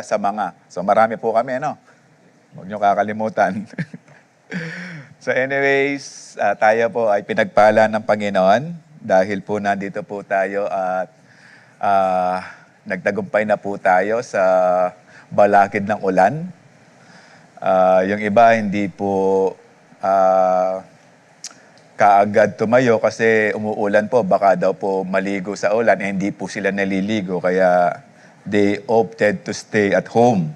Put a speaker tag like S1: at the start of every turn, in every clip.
S1: sa mga. So marami po kami, no? Huwag niyo kakalimutan. So anyways, tayo po ay pinagpala ng Panginoon dahil po nandito po tayo at nagtagumpay na po tayo sa balakid ng ulan. Yung iba hindi po kaagad tumayo kasi umuulan po. Baka daw po maligo sa ulan. Hindi po sila naliligo kaya they opted to stay at home.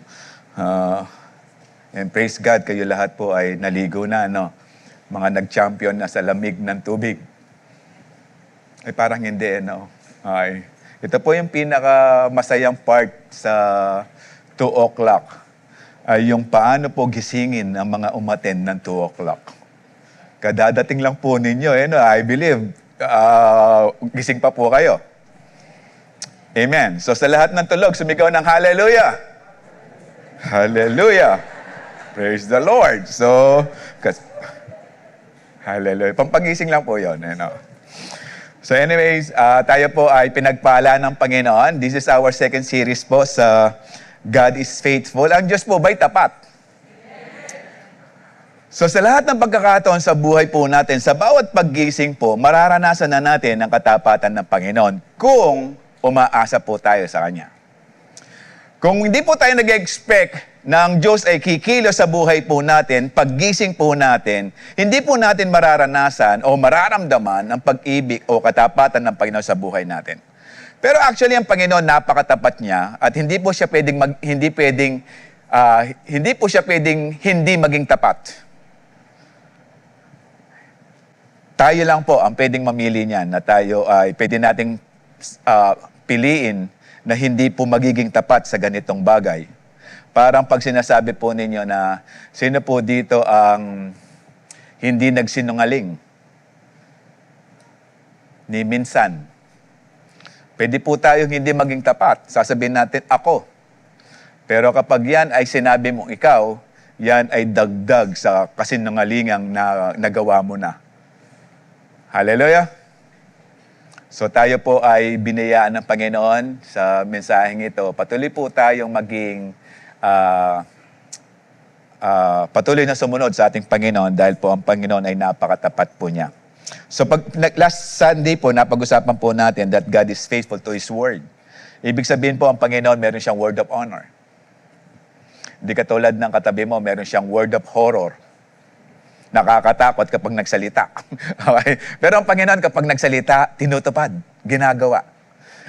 S1: And praise God, kayo lahat po ay naligo na, no? Mga nag-champion na sa lamig ng tubig. Ay parang hindi, no? Okay. Ito po yung pinaka-masayang part sa 2 o'clock. Ay yung paano po gisingin ang mga umattend ng 2 o'clock. Kadadating lang po ninyo, no? I believe, gising pa po kayo. Amen. So sa lahat ng tulog, sumigaw ng hallelujah. Hallelujah. Praise the Lord. So, hallelujah. Pampagising lang po yun. So anyways, tayo po ay pinagpala ng Panginoon. This is our second series po sa God is Faithful. Ang Diyos po ba'y tapat? So sa lahat ng pagkakataon sa buhay po natin, sa bawat paggising po, mararanasan na natin ang katapatan ng Panginoon kung umaasa po tayo sa Kanya. Kung hindi po tayo nag-expect na ang Diyos ay kikilos sa buhay po natin, paggising po natin, hindi po natin mararanasan o mararamdaman ang pag-ibig o katapatan ng Panginoon sa buhay natin. Pero actually, ang Panginoon napakatapat niya at hindi po siya pwedeng hindi maging tapat. Tayo lang po ang pwedeng mamili niyan na tayo ay pwede nating piliin na hindi po magiging tapat sa ganitong bagay. Parang pag sinasabi po ninyo na sino po dito ang hindi nagsinungaling? Ni minsan. Pwede po tayong hindi maging tapat. Sasabihin natin, ako. Pero kapag yan ay sinabi mong ikaw, yan ay dagdag sa kasinungalingang na nagawa mo na. Hallelujah! So tayo po ay binayaan ng Panginoon sa mensaheng ito. Patuloy po tayong maging patuloy na sumunod sa ating Panginoon dahil po ang Panginoon ay napakatapat po niya. So pag last Sunday po, napag-usapan po natin that God is faithful to His Word. Ibig sabihin po ang Panginoon meron siyang word of honor. Hindi katulad ng katabi mo, meron siyang word of horror. Nakakatakot kapag nagsalita. Okay? Pero ang Panginoon kapag nagsalita, tinutupad, ginagawa.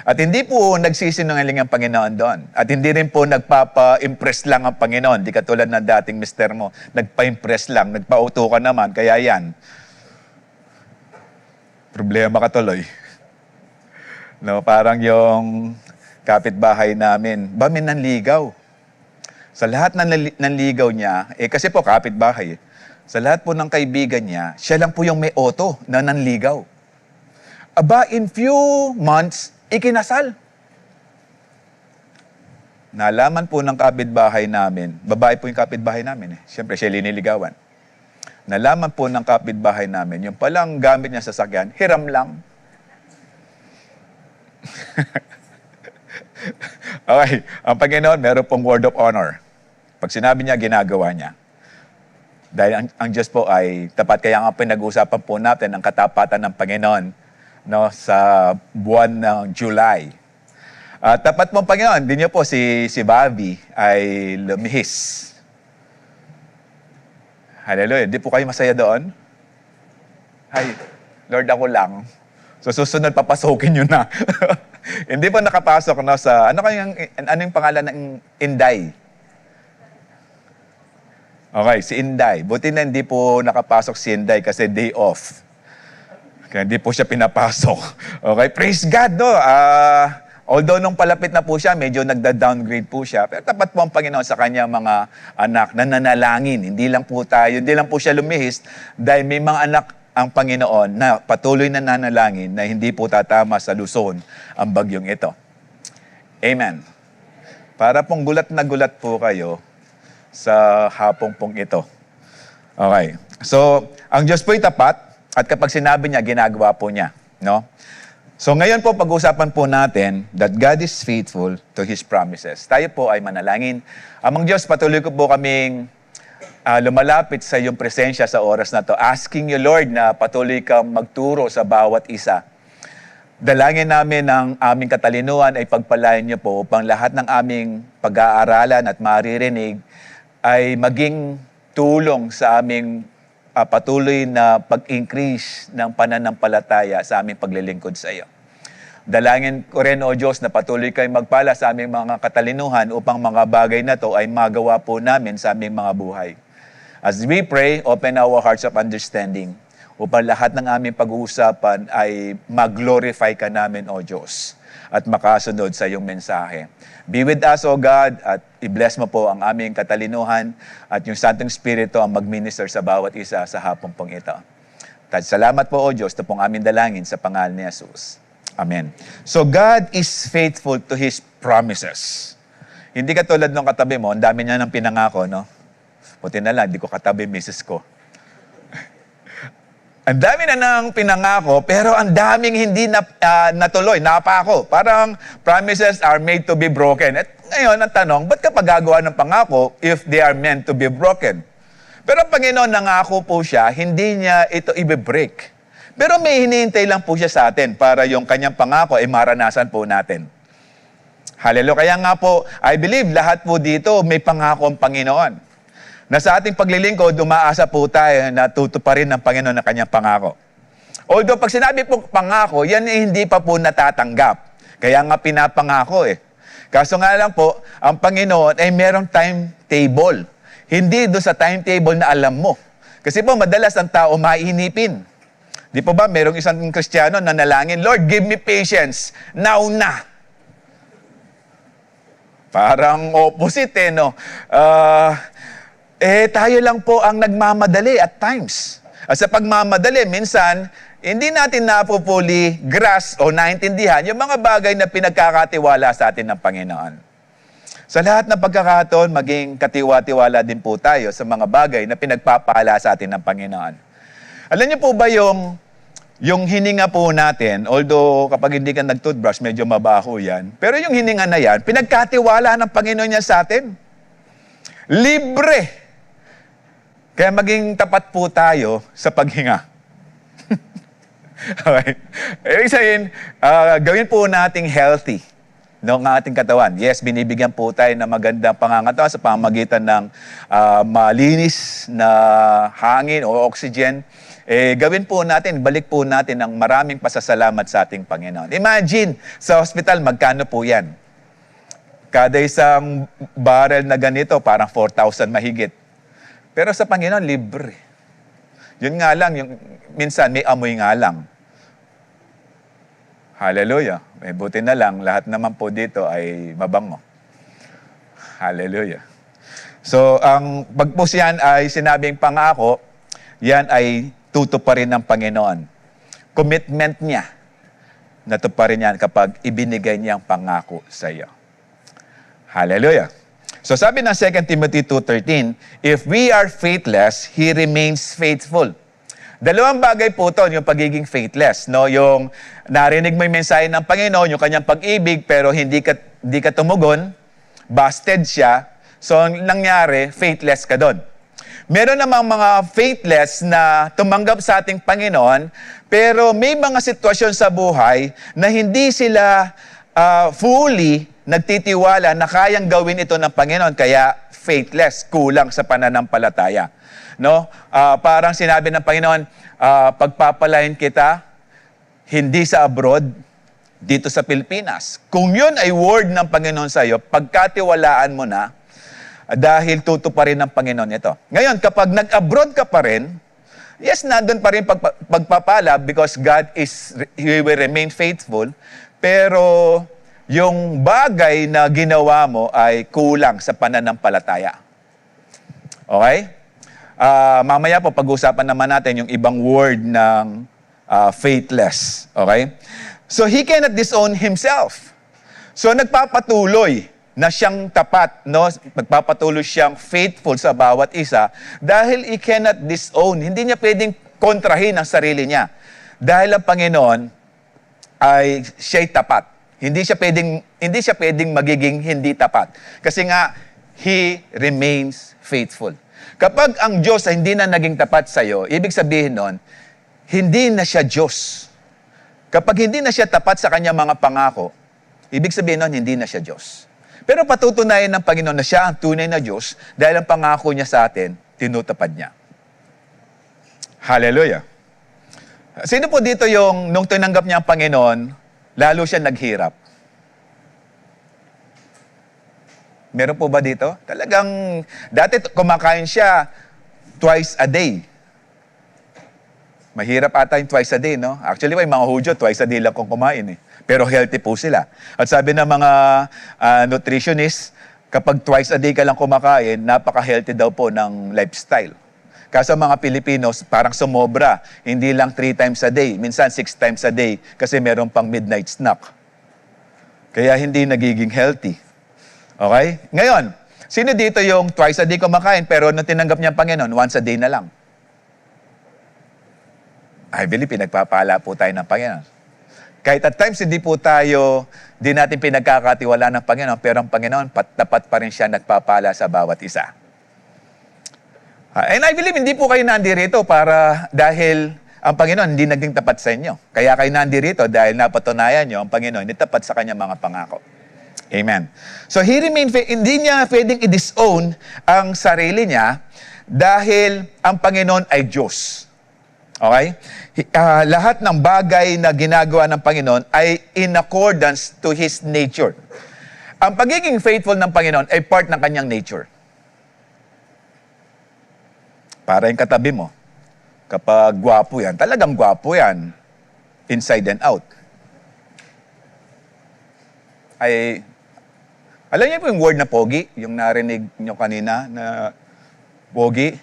S1: At hindi po nagsisinungaling ang Panginoon doon. At hindi rin po nagpapa-impress lang ang Panginoon. Di katulad ng dating mister mo, nagpa-impress lang, nagpa-auto ka naman, kaya yan. Problema ka tuloy. No, parang yung kapitbahay namin, may nanligaw. Sa lahat ng nanligaw niya, kasi po kapitbahay, sa lahat po ng kaibigan niya, siya lang po yung may auto na nanligaw. Aba, in few months, ikinasal. Nalaman po ng kapitbahay namin, babae po yung kapitbahay namin Siyempre, siya liniligawan. Nalaman po ng kapitbahay namin, yung palang gamit niya sa sasakyan, hiram lang. Okay, ang Panginoon, meron pong word of honor. Pag sinabi niya, ginagawa niya. Dahil ang Diyos po ay tapat. Kaya nga pinag-uusapan po natin ang katapatan ng Panginoon, no, sa buwan ng July. Tapat mo Panginoon, din niyo po si Bobby ay lumihis. Hallelujah. Di po kayo masaya doon? Hay, Lord, ako lang. So susunod, papasukin nyo na. Hindi po nakapasok no, sa, ano yung pangalan ng Inday? Okay, si Inday. Buti na hindi po nakapasok si Inday kasi day off. Kaya hindi po siya pinapasok. Okay, praise God, no? Although nung palapit na po siya, medyo nagda-downgrade po siya. Pero tapat po ang Panginoon sa kanyang mga anak na nanalangin. Hindi lang po siya lumihis dahil may mga anak ang Panginoon na patuloy na nanalangin na hindi po tatama sa Luzon ang bagyong ito. Amen. Para pong gulat na gulat po kayo sa hapong pong ito. Okay. So, ang Diyos po'y tapat at kapag sinabi niya, ginagawa po niya. No? So ngayon po pag-usapan po natin that God is faithful to His promises. Tayo po ay manalangin. Amang Diyos, patuloy ko po kaming lumalapit sa iyong presensya sa oras na to. Asking you, Lord, na patuloy kang magturo sa bawat isa. Dalangin namin ng aming katalinuhan ay pagpalain niyo po upang lahat ng aming pag-aaralan at maririnig ay maging tulong sa aming patuloy na pag-increase ng pananampalataya sa aming paglilingkod sa iyo. Dalangin ko rin, O Diyos, na patuloy kayo magpala sa aming mga katalinuhan upang mga bagay na to ay magawa po namin sa aming mga buhay. As we pray, open our hearts of understanding upang lahat ng aming pag-uusapan ay mag-glorify ka namin, O Diyos, at makasunod sa iyong mensahe. Be with us, O God, at i-bless mo po ang aming katalinuhan at yung Santong Espiritu ang mag-minister sa bawat isa sa hapong pong ito. Salamat po, O Diyos, ito pong aming dalangin sa pangalan ni Jesus. Amen. So God is faithful to His promises. Hindi katulad ng katabi mo, ang dami niya ng pinangako, no? Buti na lang, di ko katabi misis ko. Ang dami na ng pinangako, pero ang daming hindi natuloy, napako. Parang promises are made to be broken. At ngayon, ang tanong, ba't ka pagagawa ng pangako if they are meant to be broken? Pero ang Panginoon, nangako po siya, hindi niya ito i-break. Pero may hinihintay lang po siya sa atin para yung kanyang pangako ay maranasan po natin. Hallelujah. Kaya nga po, I believe lahat po dito may pangako ang Panginoon. Na sa ating paglilingkod, umaasa po tayo na tutuparin ng Panginoon na kanyang pangako. Although pag sinabi po pangako, yan ay hindi pa po natatanggap. Kaya nga pinapangako eh. Kaso nga lang po, ang Panginoon ay merong timetable. Hindi doon sa timetable na alam mo. Kasi po madalas ang tao maiinipin. Di po ba merong isang Kristiyano na nalangin, Lord, give me patience. Now na. Parang opposite eh, no? Tayo lang po ang nagmamadali at times. At sa pagmamadali, minsan, hindi natin napupuli grasp o naintindihan yung mga bagay na pinagkakatiwala sa atin ng Panginoon. Sa lahat ng pagkakataon, maging katiwa-tiwala din po tayo sa mga bagay na pinagpapala sa atin ng Panginoon. Alam niyo po ba yung hininga po natin, although kapag hindi ka nag-toothbrush, medyo mabaho yan, pero yung hininga na yan, pinagkatiwala ng Panginoon niya sa atin. Libre. Kaya maging tapat po tayo sa paghinga. Okay. Ibig sabihin, gawin po nating healthy ng ating katawan. Yes, binibigyan po tayo ng magandang pangangatawan sa pamamagitan ng malinis na hangin o oxygen. Gawin po natin, balik po natin ng maraming pasasalamat sa ating Panginoon. Imagine, sa hospital, magkano po yan? Kada isang barrel na ganito, parang 4,000 mahigit. Pero sa Panginoon, libre. Yun nga lang, minsan may amoy nga lang. Hallelujah. Buti na lang, lahat naman po dito ay mabango. Hallelujah. So, ang pagpus yan ay sinabing pangako, yan ay tutuparin ng Panginoon. Commitment niya, natuparin yan kapag ibinigay niyang pangako sa iyo. Hallelujah. So sabi ng 2 Timothy 2:13, if we are faithless, He remains faithful. Dalawang bagay po ito, yung pagiging faithless. No? Yung narinig mo yung mensahe ng Panginoon, yung kanyang pag-ibig, pero hindi ka tumugon, busted siya, so ang nangyari, faithless ka doon. Meron namang mga faithless na tumanggap sa ating Panginoon, pero may mga sitwasyon sa buhay na hindi sila fully nagtitiwala na kayang gawin ito ng Panginoon, kaya faithless, kulang sa pananampalataya. No? Parang sinabi ng Panginoon, pagpapalain kita, hindi sa abroad, dito sa Pilipinas. Kung yun ay word ng Panginoon sa iyo, pagkatiwalaan mo na, dahil tutuparin ng Panginoon ito. Ngayon, kapag nag-abroad ka pa rin, yes, nandun pa rin pagpapala because He will remain faithful, pero yung bagay na ginawa mo ay kulang sa pananampalataya. Okay? Mamaya po pag-usapan naman natin yung ibang word ng faithless. Okay? So he cannot disown himself. So nagpapatuloy na siyang tapat, no? Nagpapatuloy siyang faithful sa bawat isa dahil he cannot disown. Hindi niya pwedeng kontrahin ang sarili niya. Dahil ang Panginoon ay siya'y tapat. Hindi siya pwedeng magiging hindi tapat. Kasi nga, He remains faithful. Kapag ang Diyos ay hindi na naging tapat sa iyo, ibig sabihin nun, hindi na siya Diyos. Kapag hindi na siya tapat sa kanyang mga pangako, ibig sabihin nun, hindi na siya Diyos. Pero patutunayan ng Panginoon na siya ang tunay na Diyos dahil ang pangako niya sa atin, tinutupad niya. Hallelujah. Sino po dito yung nung tinanggap niya ang Panginoon, lalo siya naghirap? Meron po ba dito? Talagang, dati kumakain siya twice a day. Mahirap ata yung twice a day, no? Actually, may mga Hudyo, twice a day lang kung kumain eh. Pero healthy po sila. At sabi ng mga nutritionists, kapag twice a day ka lang kumakain, napaka-healthy daw po ng lifestyle. Kaso mga Pilipinos, parang sumobra. Hindi lang 3 times a day, minsan 6 times a day kasi meron pang midnight snack. Kaya hindi nagiging healthy. Okay? Ngayon, sino dito yung twice a day kumakain pero nung tinanggap niya ang Panginoon, once a day na lang? I believe pinagpapala po tayo ng Panginoon. Kahit at times hindi natin pinagkakatiwala ng Panginoon, pero ang Panginoon, tapat pa rin siya nagpapala sa bawat isa. And I believe hindi po kayo nandirito dahil ang Panginoon hindi naging tapat sa inyo. Kaya kayo nandirito dahil napatunayan nyo ang Panginoon hindi tapat sa kanyang mga pangako. Amen. So hindi niya pwedeng i-disown ang sarili niya dahil ang Panginoon ay Diyos. Okay? Lahat ng bagay na ginagawa ng Panginoon ay in accordance to His nature. Ang pagiging faithful ng Panginoon ay part ng kanyang nature. Para yung katabi mo, kapag gwapo yan, talagang gwapo yan, inside and out. Alam niyo po yung word na pogi, yung narinig niyo kanina na pogi?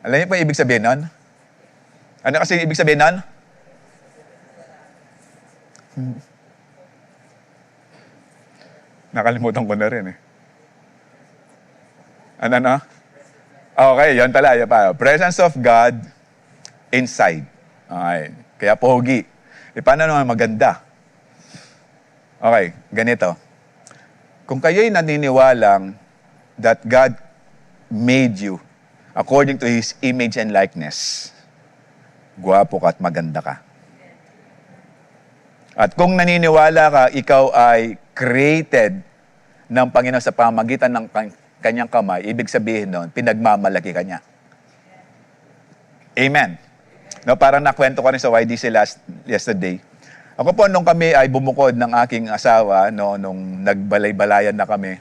S1: Alam niyo po yung ibig sabihin nun? Ano kasi ibig sabihin nun? Nakalimutan ko na rin eh. Ano? Okay, yan pala. Presence of God inside. Okay. Kaya pogi. Paano naman maganda? Okay, ganito. Kung kayo'y naniniwalang that God made you according to His image and likeness, gwapo ka at maganda ka. At kung naniniwala ka, ikaw ay created ng Panginoon sa pamamagitan ng kanyang kamay, ibig sabihin nun, pinagmamalaki ka niya. Amen. No, parang nakwento ko rin sa YDC yesterday. Ako po, nung kami ay bumukod ng aking asawa, nung nagbalay-balayan na kami.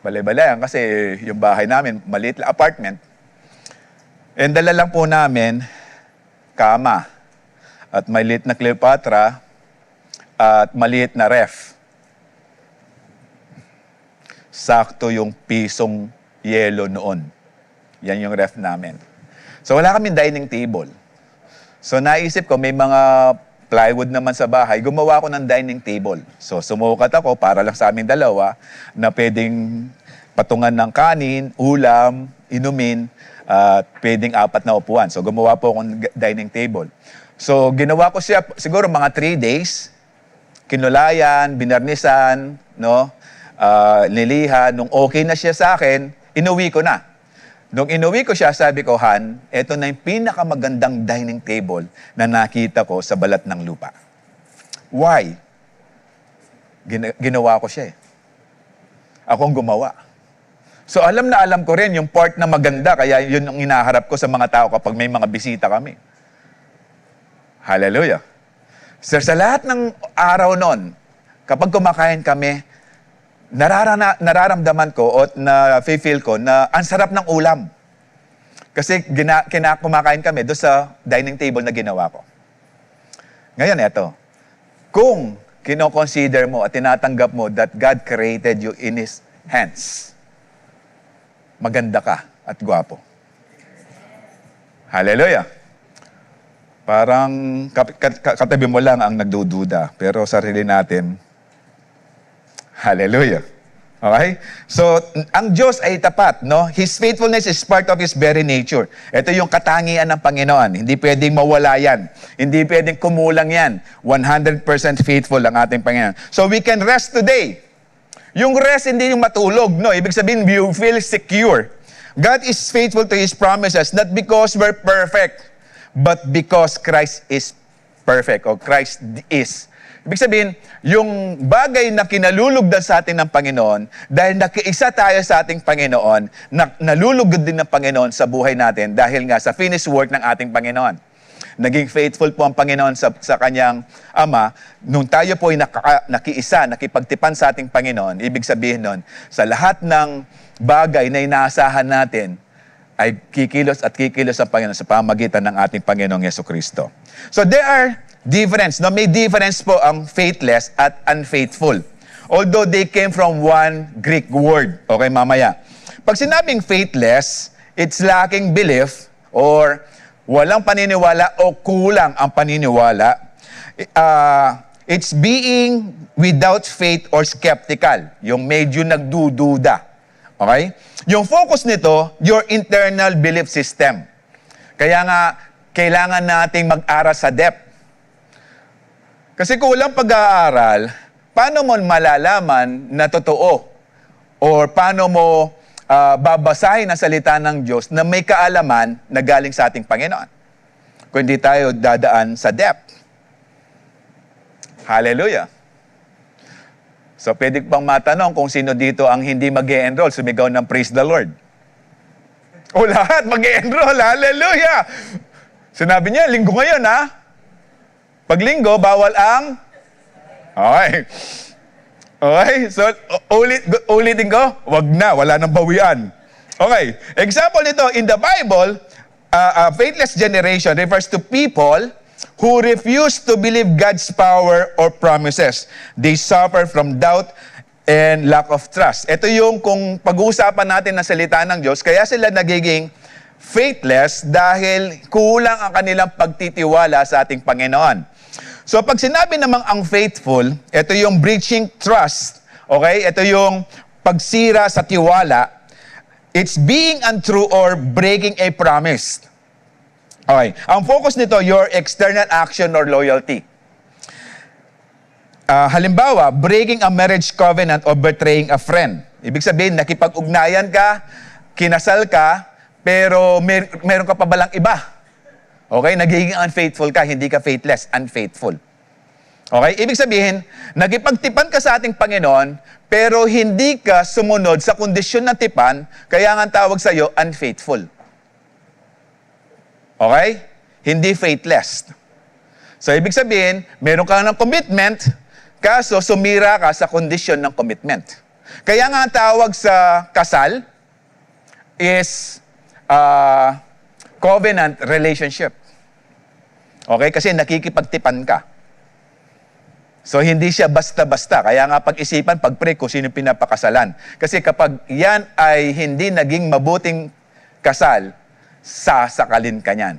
S1: Balay-balayan kasi yung bahay namin, maliit lang, apartment. And dala lang po namin, kama. At maliit na Cleopatra, at maliit na ref. Sakto yung pisong yelo noon. Yan yung ref namin. So wala kaming dining table. So naisip ko, may mga plywood naman sa bahay, gumawa ko ng dining table. So sumukat ako para lang sa aming dalawa na pwedeng patungan ng kanin, ulam, inumin, at pwedeng 4 na upuan. So gumawa po akong dining table. So ginawa ko siya siguro mga 3 days. Kinulayan, binarnisan, nilihan. Nung okay na siya sa akin, inuwi ko na. Nung inuwi ko siya, sabi ko, Han, ito na yung pinakamagandang dining table na nakita ko sa balat ng lupa. Why? Ginawa ko siya eh. Akong gumawa. So alam na alam ko rin yung part na maganda, kaya yun ang inaharap ko sa mga tao kapag may mga bisita kami. Hallelujah. So sa lahat ng araw nun, kapag kumakain kami, nararamdaman ko o na-feel ko na ang sarap ng ulam. Kasi kumakain kami doon sa dining table na ginawa ko. Ngayon, eto. Kung kino-consider mo at tinatanggap mo that God created you in His hands, maganda ka at gwapo. Hallelujah. Parang katabi mo lang ang nagdududa. Pero sarili natin, hallelujah. Okay? So, ang Diyos ay tapat, no? His faithfulness is part of His very nature. Ito yung katangian ng Panginoon. Hindi pwedeng mawala yan. Hindi pwedeng kumulang yan. 100% faithful ang ating Panginoon. So, we can rest today. Yung rest, hindi yung matulog, no? Ibig sabihin, you feel secure. God is faithful to His promises, not because we're perfect, but because Christ is perfect, or Christ is. Ibig sabihin, yung bagay na kinalulugdan sa atin ng Panginoon, dahil nakiisa tayo sa ating Panginoon, nalulugod din ng Panginoon sa buhay natin dahil nga sa finished work ng ating Panginoon. Naging faithful po ang Panginoon sa kanyang Ama. Nung tayo po ay nakiisa, nakipagtipan sa ating Panginoon, ibig sabihin nun, sa lahat ng bagay na inaasahan natin, ay kikilos at kikilos ang Panginoon sa pamagitan ng ating Panginoong Yesukristo. So there are difference. No, may difference po ang faithless at unfaithful. Although they came from one Greek word. Okay, mamaya. Pag sinabing faithless, it's lacking belief or walang paniniwala o kulang ang paniniwala. It's being without faith or skeptical. Yung medyo nagdududa. Okay? Yung focus nito, your internal belief system. Kaya nga, kailangan nating mag-aral sa depth. Kasi kung walang pag-aaral, paano mo malalaman na totoo? Or paano mo babasahin ang salita ng Diyos na may kaalaman na galing sa ating Panginoon? Kung hindi tayo dadaan sa depth. Hallelujah! So, pwede pang matanong kung sino dito ang hindi mag-e-enroll, sumigaw ng praise the Lord. O lahat mag-e-enroll, hallelujah! Sinabi niya, linggo ngayon ha? Pag linggo, bawal ang... Okay. Okay, so ulitin ko, wag na, wala nang bawian. Okay, example nito, in the Bible, a faithless generation refers to people who refuse to believe God's power or promises. They suffer from doubt and lack of trust. Ito yung kung pag-uusapan natin ng salita ng Diyos, kaya sila nagiging faithless dahil kulang ang kanilang pagtitiwala sa ating Panginoon. So pag sinabi namang unfaithful, ito yung breaching trust, okay? Ito yung pagsira sa tiwala. It's being untrue or breaking a promise. Okay. Ang focus nito, your external action or loyalty. Halimbawa, breaking a marriage covenant or betraying a friend. Ibig sabihin, nakipag-ugnayan ka, kinasal ka, pero meron ka pa balang iba. Okay? Nagiging unfaithful ka, hindi ka faithless, unfaithful. Okay? Ibig sabihin, nagipagtipan ka sa ating Panginoon, pero hindi ka sumunod sa kondisyon ng tipan, kaya nga tawag sa iyo, unfaithful. Okay? Hindi faithless. So, ibig sabihin, meron ka ng commitment, kaso sumira ka sa kondisyon ng commitment. Kaya nga tawag sa kasal is covenant relationship. Okay? Kasi nakikipagtipan ka. So, hindi siya basta-basta. Kaya nga pag-isipan, pag-pray kung sino pinapakasalan. Kasi kapag yan ay hindi naging mabuting kasal, sasakalin ka niyan.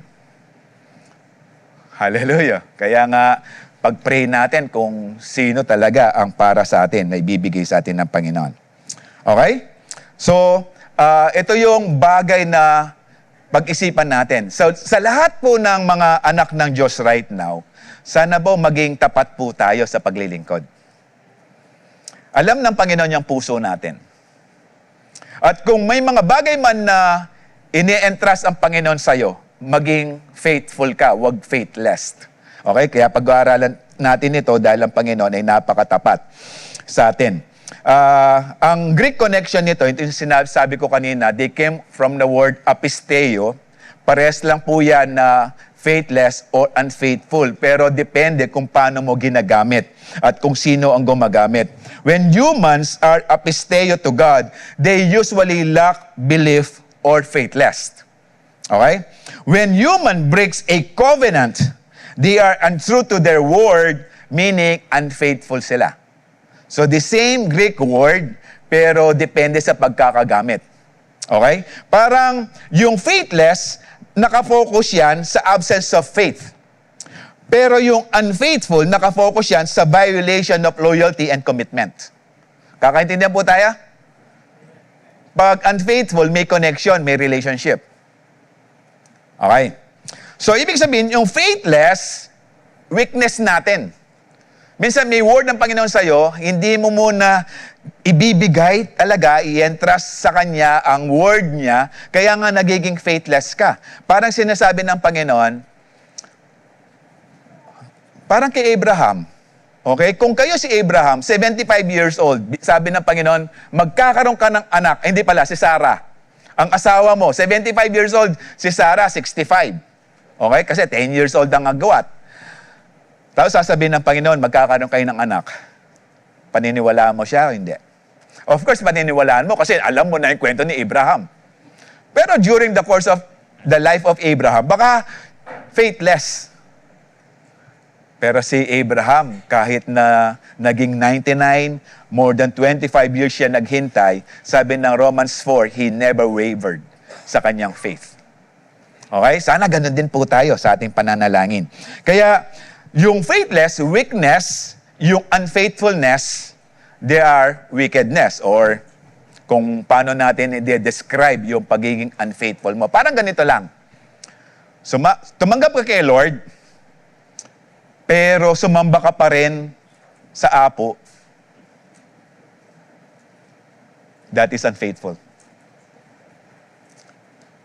S1: Hallelujah. Kaya nga, pag-pray natin kung sino talaga ang para sa atin, na ibibigay sa atin ng Panginoon. Okay? So, ito yung bagay na pag-isipan natin. So, sa lahat po ng mga anak ng Diyos right now, sana po maging tapat po tayo sa paglilingkod. Alam ng Panginoon yung puso natin. At kung may mga bagay man na ini-entrust ang Panginoon sa'yo, maging faithful ka, wag faithless. Okay? Kaya pag-aaralan natin ito dahil ang Panginoon ay napakatapat sa atin. Ang Greek connection nito, ito yung sinasabi ko kanina, they came from the word apisteo. Pares lang po yan na faithless or unfaithful. Pero depende kung paano mo ginagamit at kung sino ang gumagamit. When humans are apisteo to God, they usually lack belief or faithless. Okay? When human breaks a covenant, they are untrue to their word, meaning unfaithful sila. So the same Greek word, pero depende sa pagkakagamit. Okay? Parang yung faithless, nakafocus yan sa absence of faith. Pero yung unfaithful, nakafocus yan sa violation of loyalty and commitment. Kakaintindihan po tayo? Pag unfaithful, may connection, may relationship. Okay? So, ibig sabihin, yung faithless, weakness natin. Minsan may word ng Panginoon sa'yo, hindi mo muna ibibigay talaga, i-entrust sa Kanya ang word niya, kaya nga nagiging faithless ka. Parang sinasabi ng Panginoon, parang kay Abraham, okay? Kung kayo si Abraham, 75 years old, sabi ng Panginoon, magkakaroon ka ng anak, hindi pala, si Sarah. Ang asawa mo, 75 years old, si Sarah, 65. Okay? Kasi 10 years old ang agawat. Tapos sasabihin ng Panginoon, magkakaroon kayo ng anak. Paniniwalaan mo siya o hindi? Of course, paniniwalaan mo kasi alam mo na yung kwento ni Abraham. Pero during the course of the life of Abraham, baka faithless. Pero si Abraham, kahit na naging 99, more than 25 years siya naghintay, sabi ng Romans 4, he never wavered sa kanyang faith. Okay? Sana ganun din po tayo sa ating pananalangin. Kaya, yung faithless, weakness, yung unfaithfulness, they are wickedness. Or kung paano natin i-describe yung pagiging unfaithful mo. Parang ganito lang. Tumanggap ka kay Lord, pero sumamba ka pa rin sa apo. That is unfaithful.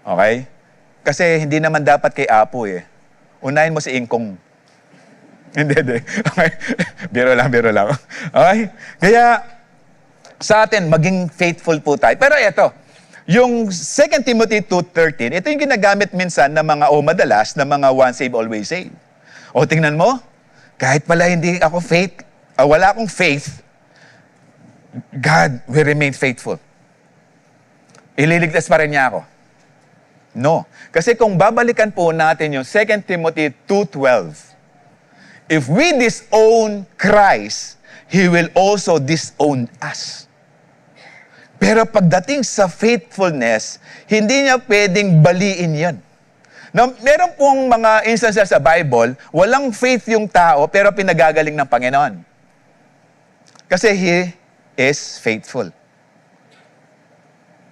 S1: Okay? Kasi hindi naman dapat kay apo eh. Unahin mo si Ingkong. Hindi. Okay? Biro lang. Okay? Kaya, sa atin, maging faithful po tayo. Pero ito, yung 2 Timothy 2:13, ito yung ginagamit minsan ng mga, madalas, ng mga once saved, always saved. O, tingnan mo, kahit pala hindi ako wala akong faith, God will remain faithful. Ililigtas pa rin niya ako. No. Kasi kung babalikan po natin yung 2 Timothy 2:12, if we disown Christ, He will also disown us. Pero pagdating sa faithfulness, hindi niya pwedeng baliin yan. Now, meron pong mga instances sa Bible, walang faith yung tao, pero pinagagaling ng Panginoon. Kasi He is faithful.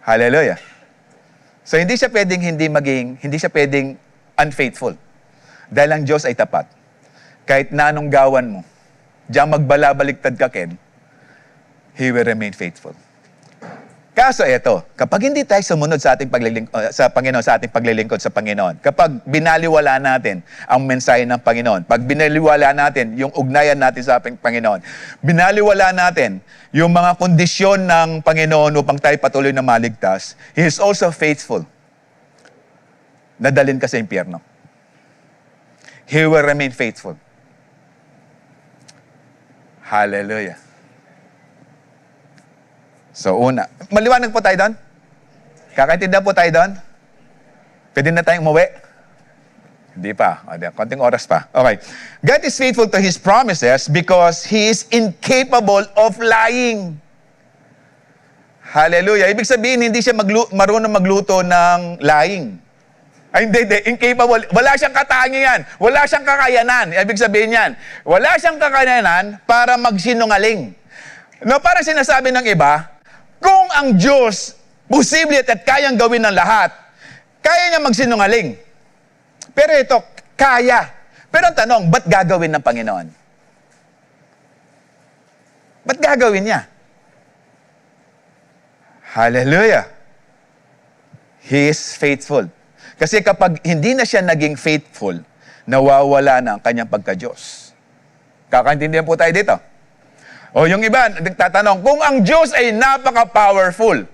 S1: Hallelujah. So, hindi siya pwedeng unfaithful. Dahil ang Diyos ay tapat. Kahit na anong gawan mo, diyan magbalabaliktad ka, Ken, He will remain faithful. Kaso ito, kapag hindi tayo sumunod sa ating sa Panginoon, sa ating paglilingkod sa Panginoon, kapag binaliwala natin ang mensahe ng Panginoon, pag binaliwala natin yung ugnayan natin sa ating Panginoon, binaliwala natin yung mga kondisyon ng Panginoon upang tayo patuloy na maligtas, He is also faithful na dalhin ka sa impyerno. He will remain faithful. Hallelujah. So, una. Maliwanag po tayo doon? Kakaintindihan po tayo doon? Pwede na tayong umuwi? Hindi pa. Konting oras pa. Okay. God is faithful to His promises because He is incapable of lying. Hallelujah. Ibig sabihin, hindi siya marunong magluto ng lying. Ay, hindi. Incapable. Wala siyang katangian. Wala siyang kakayanan. Ibig sabihin yan, wala siyang kakayanan para magsinungaling. No, parang sinasabi ng iba, kung ang Diyos, posible at kayang gawin ng lahat, kaya niya magsinungaling. Pero ito, kaya. Pero ang tanong, ba't gagawin ng Panginoon? Ba't gagawin niya? Hallelujah. He is faithful. Kasi kapag hindi na siya naging faithful, nawawala na ang kanyang pagka-Diyos. Kakaintindihan po tayo dito. O yung iba, nagtatanong, kung ang Diyos ay napaka-powerful,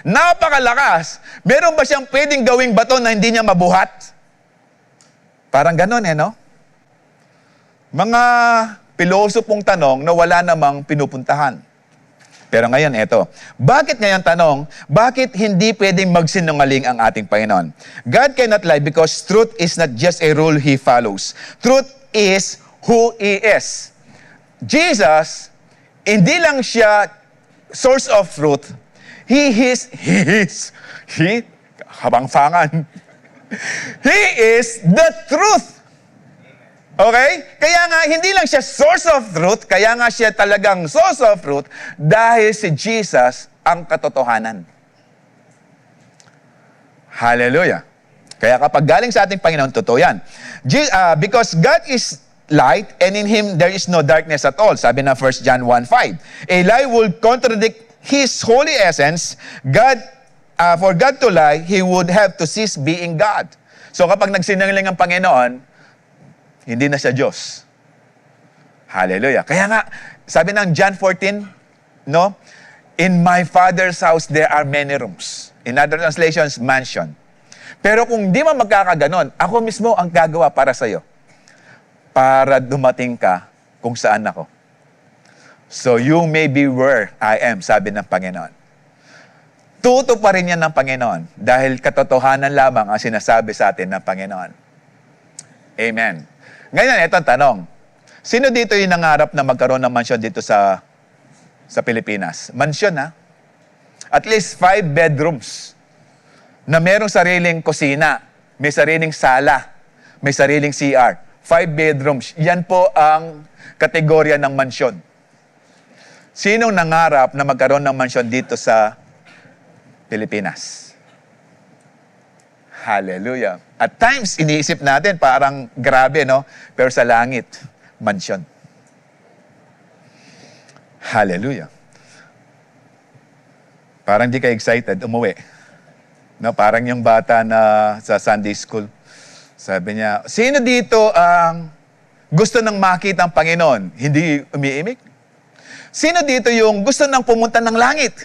S1: napakalakas, meron ba siyang pwedeng gawing bato na hindi niya mabuhat? Parang ganon no? Mga pilosopong tanong na wala namang pinupuntahan. Pero ngayon, eto. Bakit ngayon tanong, bakit hindi pwedeng magsinungaling ang ating Panginoon? God cannot lie because truth is not just a rule He follows. Truth is who He is. Jesus, hindi lang siya source of truth. He habangfangan. He is the truth. Okay? Kaya nga, hindi lang siya source of truth, kaya nga siya talagang source of truth dahil si Jesus ang katotohanan. Hallelujah. Kaya kapag galing sa ating Panginoon, totoo yan. Because God is light and in Him there is no darkness at all. Sabi na 1 John 1:5. A lie will contradict His holy essence. For God to lie, He would have to cease being God. So kapag nagsinungaling ang Panginoon, hindi na siya Diyos. Hallelujah. Kaya nga, sabi ng John 14, no? In my Father's house there are many rooms. In other translations, mansion. Pero kung di mo magkakaganon, ako mismo ang gagawa para sa'yo. Para dumating ka kung saan ako. So you may be where I am, sabi ng Panginoon. Tuto pa rin yan ng Panginoon dahil katotohanan lamang ang sinasabi sa atin ng Panginoon. Amen. Ngayon, ito ang tanong. Sino dito yung nangarap na magkaroon ng mansyon dito sa Pilipinas? Mansyon, ha? At least 5 bedrooms na merong sariling kusina, may sariling sala, may sariling CR. 5 bedrooms. Yan po ang kategorya ng mansyon. Sinong nangarap na magkaroon ng mansyon dito sa Pilipinas? Hallelujah. At times, iniisip natin parang grabe, no? Pero sa langit, mansyon. Hallelujah. Parang di ka excited, umuwi. No, parang yung bata na sa Sunday school. Sabi niya, sino dito ang gusto nang makita ang Panginoon? Hindi umiimik? Sino dito yung gusto nang pumunta ng langit?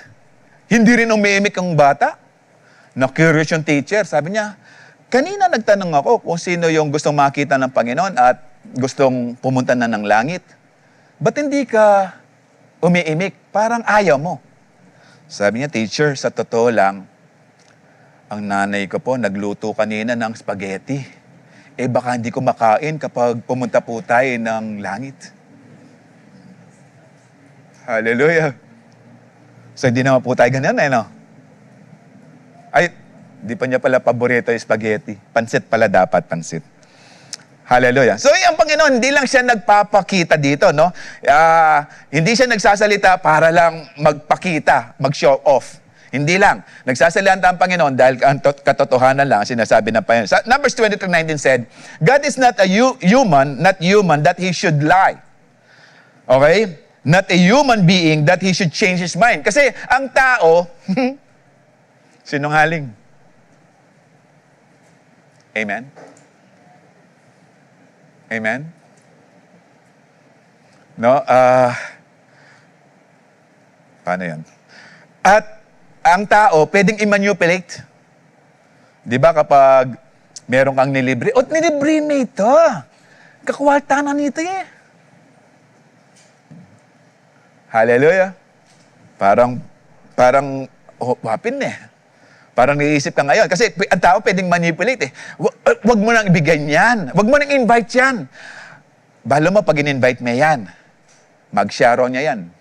S1: Hindi rin umiimik ang bata? Na-curious yung teacher. Sabi niya, kanina nagtanong ako kung sino yung gustong makita ng Panginoon at gustong pumunta na ng langit. Ba't hindi ka umiimik? Parang ayaw mo. Sabi niya, teacher, sa totoo lang, ang nanay ko po nagluto kanina ng spaghetti. Baka hindi ko makain kapag pumunta po tayo ng langit. Hallelujah. So, hindi naman po tayo ganyan, no? Ay, di pa niya pala paborito yung spaghetti. Pansit pala dapat, pansit. Hallelujah. So, ang Panginoon, hindi lang siya nagpapakita dito, no? Hindi siya nagsasalita para lang magpakita, mag-show off. Hindi lang. Nagsasalita ang Panginoon dahil ang katotohanan lang sinasabi ng Panginoon. Numbers 23:19 said, God is not a human that He should lie. Okay? Not a human being that He should change His mind. Kasi ang tao, sinungaling. Amen? Amen? No? Paano yan? At ang tao, pwedeng i-manipulate. Di ba kapag meron kang nilibre, nilibre mo ito. Kakwalta na nito eh. Hallelujah. Parang, wapin eh. Parang naiisip ka ngayon. Kasi ang tao pwedeng manipulate eh. Wag mo nang ibigay yan. Wag mo nang invite yan. Balo mo pag in-invite mo yan, mag-share niya yan.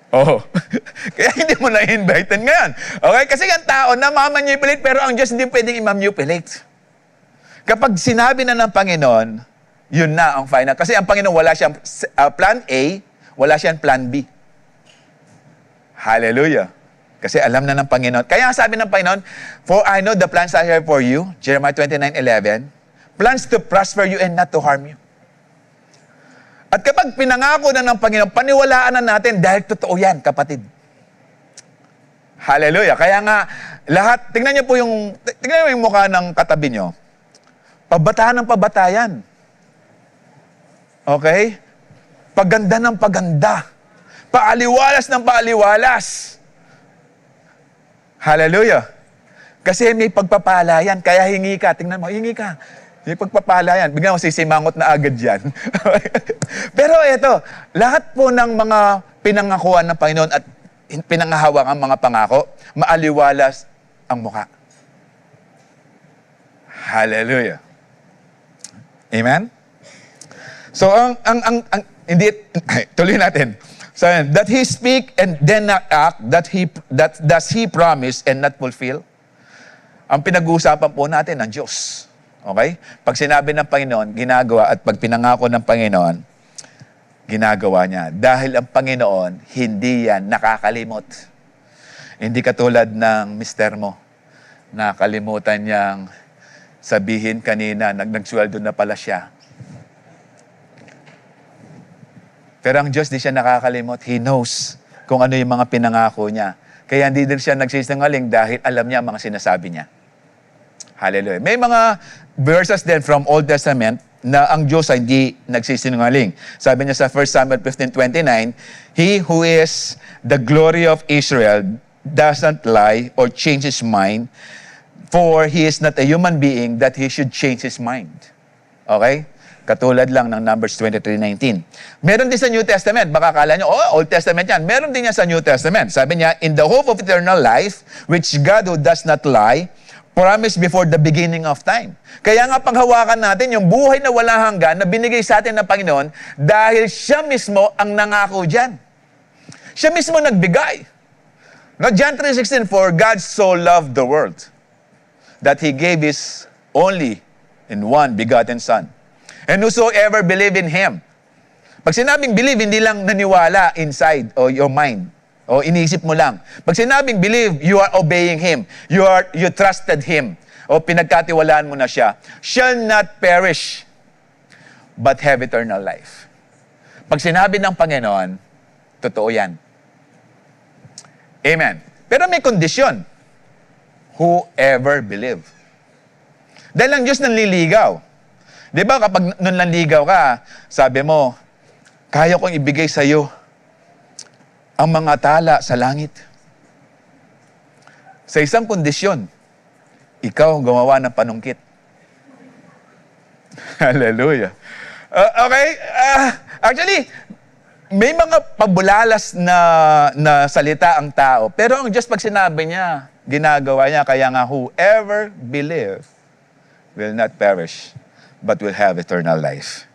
S1: Oh. Kaya hindi mo na-invite ngayon. Okay? Kasi ang tao na mamanipulate, pero ang Diyos hindi pwedeng i-manipulate. Kapag sinabi na ng Panginoon, yun na ang final. Kasi ang Panginoon wala siyang plan A, wala siyang plan B. Hallelujah. Kasi alam na ng Panginoon. Kaya sabi ng Panginoon, for I know the plans I have for you, Jeremiah 29:11, plans to prosper you and not to harm you. At kapag pinangako na ng Panginoon, paniwalaan na natin dahil totoo yan, kapatid. Hallelujah. Kaya nga, lahat, tingnan niyo yung mukha ng katabi niyo. Pabata ng pabatayan. Okay? Paganda ng paganda. Paaliwalas ng paaliwalas. Hallelujah. Kasi may pagpapala yan, kaya hingi ka. Tingnan mo, hingi ka. May pagpapala yan. Bigla mo sisimangot na agad yan. Pero ito, lahat po ng mga pinangakuan ng Panginoon at pinangahawak ang mga pangako, maaliwalas ang mukha. Hallelujah. Amen? So, hindi, tuloy natin. So, that He speak and then not act, that does He promise and not fulfill? Ang pinag-uusapan po natin ng Diyos. Okay? Pag sinabi ng Panginoon, ginagawa, at pag pinangako ng Panginoon, ginagawa niya. Dahil ang Panginoon, hindi yan nakakalimot. Hindi katulad ng mister mo. Nakalimutan niyang sabihin kanina, nagsweldo na pala siya. Pero ang Diyos, di siya nakakalimot. He knows kung ano yung mga pinangako niya. Kaya hindi din siya nagsisinungaling dahil alam niya ang mga sinasabi niya. Hallelujah. May mga verses din from Old Testament na ang Diyos ay hindi nagsisinungaling. Sabi niya sa 1 Samuel 15:29, He who is the glory of Israel doesn't lie or change his mind, for he is not a human being that he should change his mind. Okay? Katulad lang ng Numbers 23:19. Meron din sa New Testament. Baka akala nyo, Old Testament yan. Meron din yan sa New Testament. Sabi niya, in the hope of eternal life, which God who does not lie, promised before the beginning of time. Kaya nga panghawakan natin yung buhay na wala hanggan na binigay sa atin ng Panginoon dahil siya mismo ang nangako dyan. Siya mismo nagbigay. No, John 3:16, for God so loved the world that He gave His only and one begotten Son. And whosoever believe in Him. Pag sinabing believe, hindi lang naniwala inside o your mind. O iniisip mo lang. Pag sinabing believe, you are obeying Him. You trusted Him. O pinagkatiwalaan mo na siya. Shall not perish, but have eternal life. Pag sinabi ng Panginoon, totoo yan. Amen. Pero may kondisyon. Whoever believe. Dahil ang Diyos nanliligaw. Di ba kapag nanligaw ka, sabi mo, kaya kong ibigay sa iyo ang mga tala sa langit. Sa isang kondisyon, ikaw ang gumawa ng panungkit. Hallelujah. Okay? Actually, may mga pabulalas na salita ang tao. Pero ang Diyos pag sinabi niya, ginagawa niya. Kaya nga, whoever believe will not perish, but will have eternal life.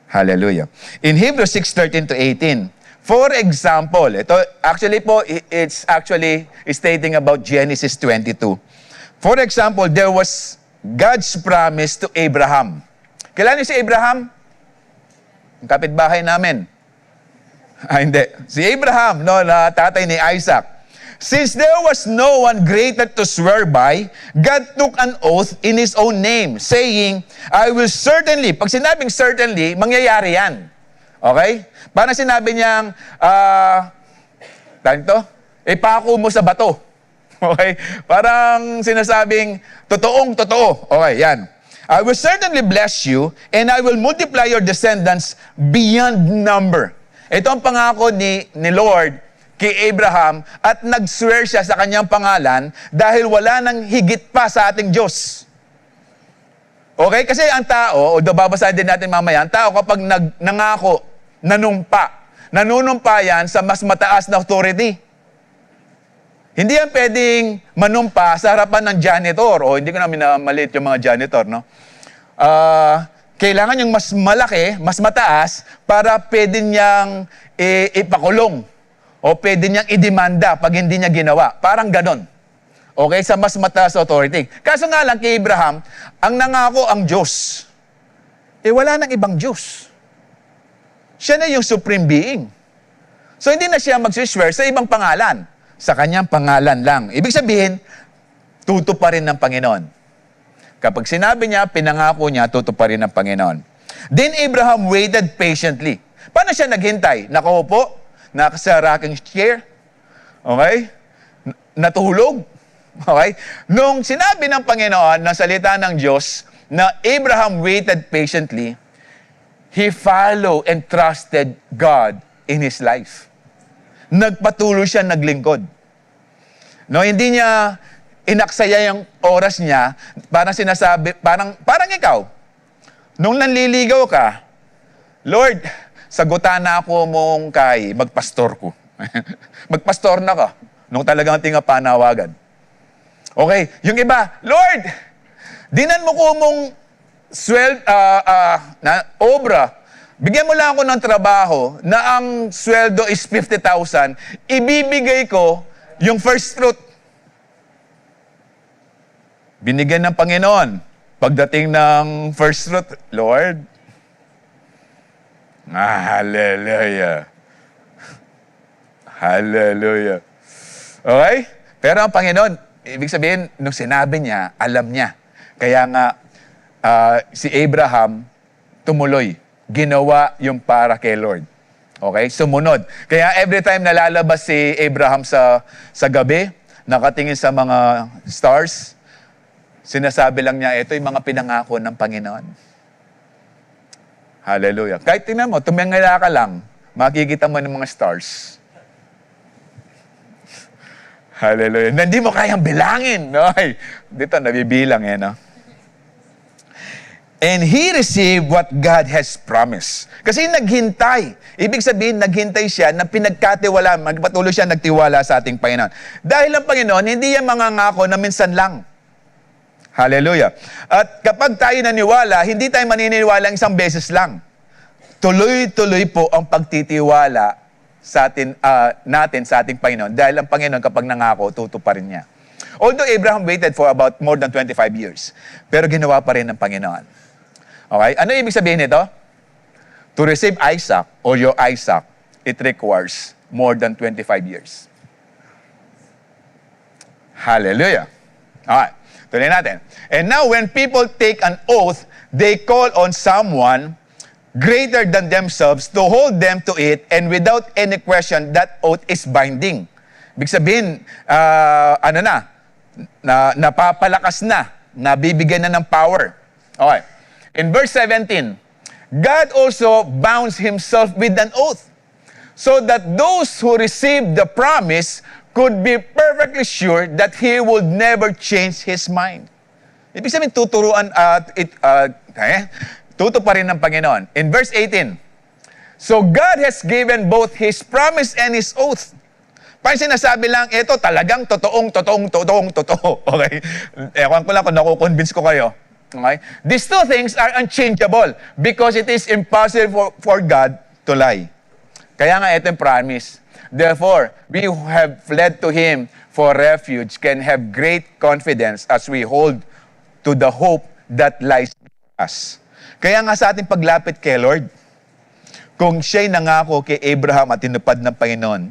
S1: Hallelujah. In Hebrews 6:13-18, for example, ito actually po, it's actually stating about Genesis 22. For example, there was God's promise to Abraham. Kilala niyo si Abraham? Ang kapitbahay namin. Hindi. Si Abraham, na tatay ni Isaac. Since there was no one greater to swear by, God took an oath in His own name, saying, I will certainly, pag sinabing certainly, mangyayari yan. Okay? Parang sinabi niyang, ipako mo sa bato. Okay? Parang sinasabing, totoong totoo. Okay, yan. I will certainly bless you, and I will multiply your descendants beyond number. Ito ang pangako ni Lord kay Abraham at nag-swear siya sa kanyang pangalan dahil wala nang higit pa sa ating Diyos. Okay? Kasi ang tao, o babasahin din natin mamaya, ang tao kapag nangako, nanunumpa yan sa mas mataas na authority. Hindi yan pwedeng manumpa sa harapan ng janitor, o hindi ko na minamalit yung mga janitor, no? Kailangan yung mas malaki, mas mataas, para pwede niyang ipakulong. O pwede niyang idemanda pag hindi niya ginawa. Parang ganon. Okay? Sa mas mataas authority. Kaso nga lang kay Abraham, ang nangako ang Diyos. Wala nang ibang Diyos. Siya na yung supreme being. So hindi na siya magsiswear sa ibang pangalan. Sa kanyang pangalan lang. Ibig sabihin, tutuparin ng Panginoon. Kapag sinabi niya, pinangako niya, tutuparin ng Panginoon. Then Abraham waited patiently. Paano siya naghintay? Nakaupo? Nasa rocking chair? Okay? Natulog? Okay? Nung sinabi ng Panginoon, na salita ng Diyos, na Abraham waited patiently, he followed and trusted God in his life. Nagpatuloy siya, naglingkod. No, hindi niya inaksaya yung oras niya, parang sinasabi, parang ikaw, nung nanliligaw ka, Lord, sagutan na ako mong kay magpastor ko. Magpastor na ka, nung talagang panawagan. Okay, yung iba, Lord, dinan mo ko mong obra, bigyan mo lang ako ng trabaho na ang sweldo is 50,000, ibibigay ko yung first fruit. Binigyan ng Panginoon. Pagdating ng first fruit, Lord, hallelujah. Hallelujah. Okay? Pero ang Panginoon, ibig sabihin, nung sinabi niya, alam niya. Kaya nga, si Abraham tumuloy. Ginawa yung para kay Lord. Okay? Sumunod. Kaya every time nalalabas si Abraham sa gabi, nakatingin sa mga stars, sinasabi lang niya, ito yung mga pinangako ng Panginoon. Hallelujah. Kahit tingnan mo, tumingala ka lang, makikita mo ng mga stars. Hallelujah. Hindi mo kayang bilangin. No? Ay, dito, nabibilang no? And he received what God has promised. Kasi naghintay. Ibig sabihin, naghintay siya na pinagkatiwala, magpatuloy siya nagtiwala sa ating Panginoon. Dahil ang Panginoon, hindi yan mangangako na minsan lang. Hallelujah. At kapag tayo naniwala, hindi tayo maniniwala isang beses lang. Tuloy-tuloy po ang pagtitiwala sa natin sa ating Panginoon. Dahil ang Panginoon, kapag nangako, tutuparin niya. Although Abraham waited for about more than 25 years, pero ginawa pa rin ng Panginoon. Okay? Ano ibig sabihin nito? To receive Isaac or your Isaac, it requires more than 25 years. Hallelujah. Okay. Tuloy natin. And now, when people take an oath, they call on someone greater than themselves to hold them to it, and without any question, that oath is binding. Ibig sabihin, napapalakas na, nabibigyan na ng power. Okay. In verse 17, God also bounds himself with an oath, so that those who receive the promise could be perfectly sure that he would never change his mind. Ibig sabihin, tutuparin ng Panginoon. In verse 18, so God has given both his promise and his oath. Parang sinasabi lang, ito talagang totoo. Okay? Ewan ko lang kung nakukonvince ko kayo. Okay? These two things are unchangeable because it is impossible for God to lie. Kaya nga ito yung promise. Therefore, we who have fled to Him for refuge can have great confidence as we hold to the hope that lies in us. Kaya nga sa ating paglapit kay Lord, kung siya'y nangako kay Abraham at tinupad ng Panginoon,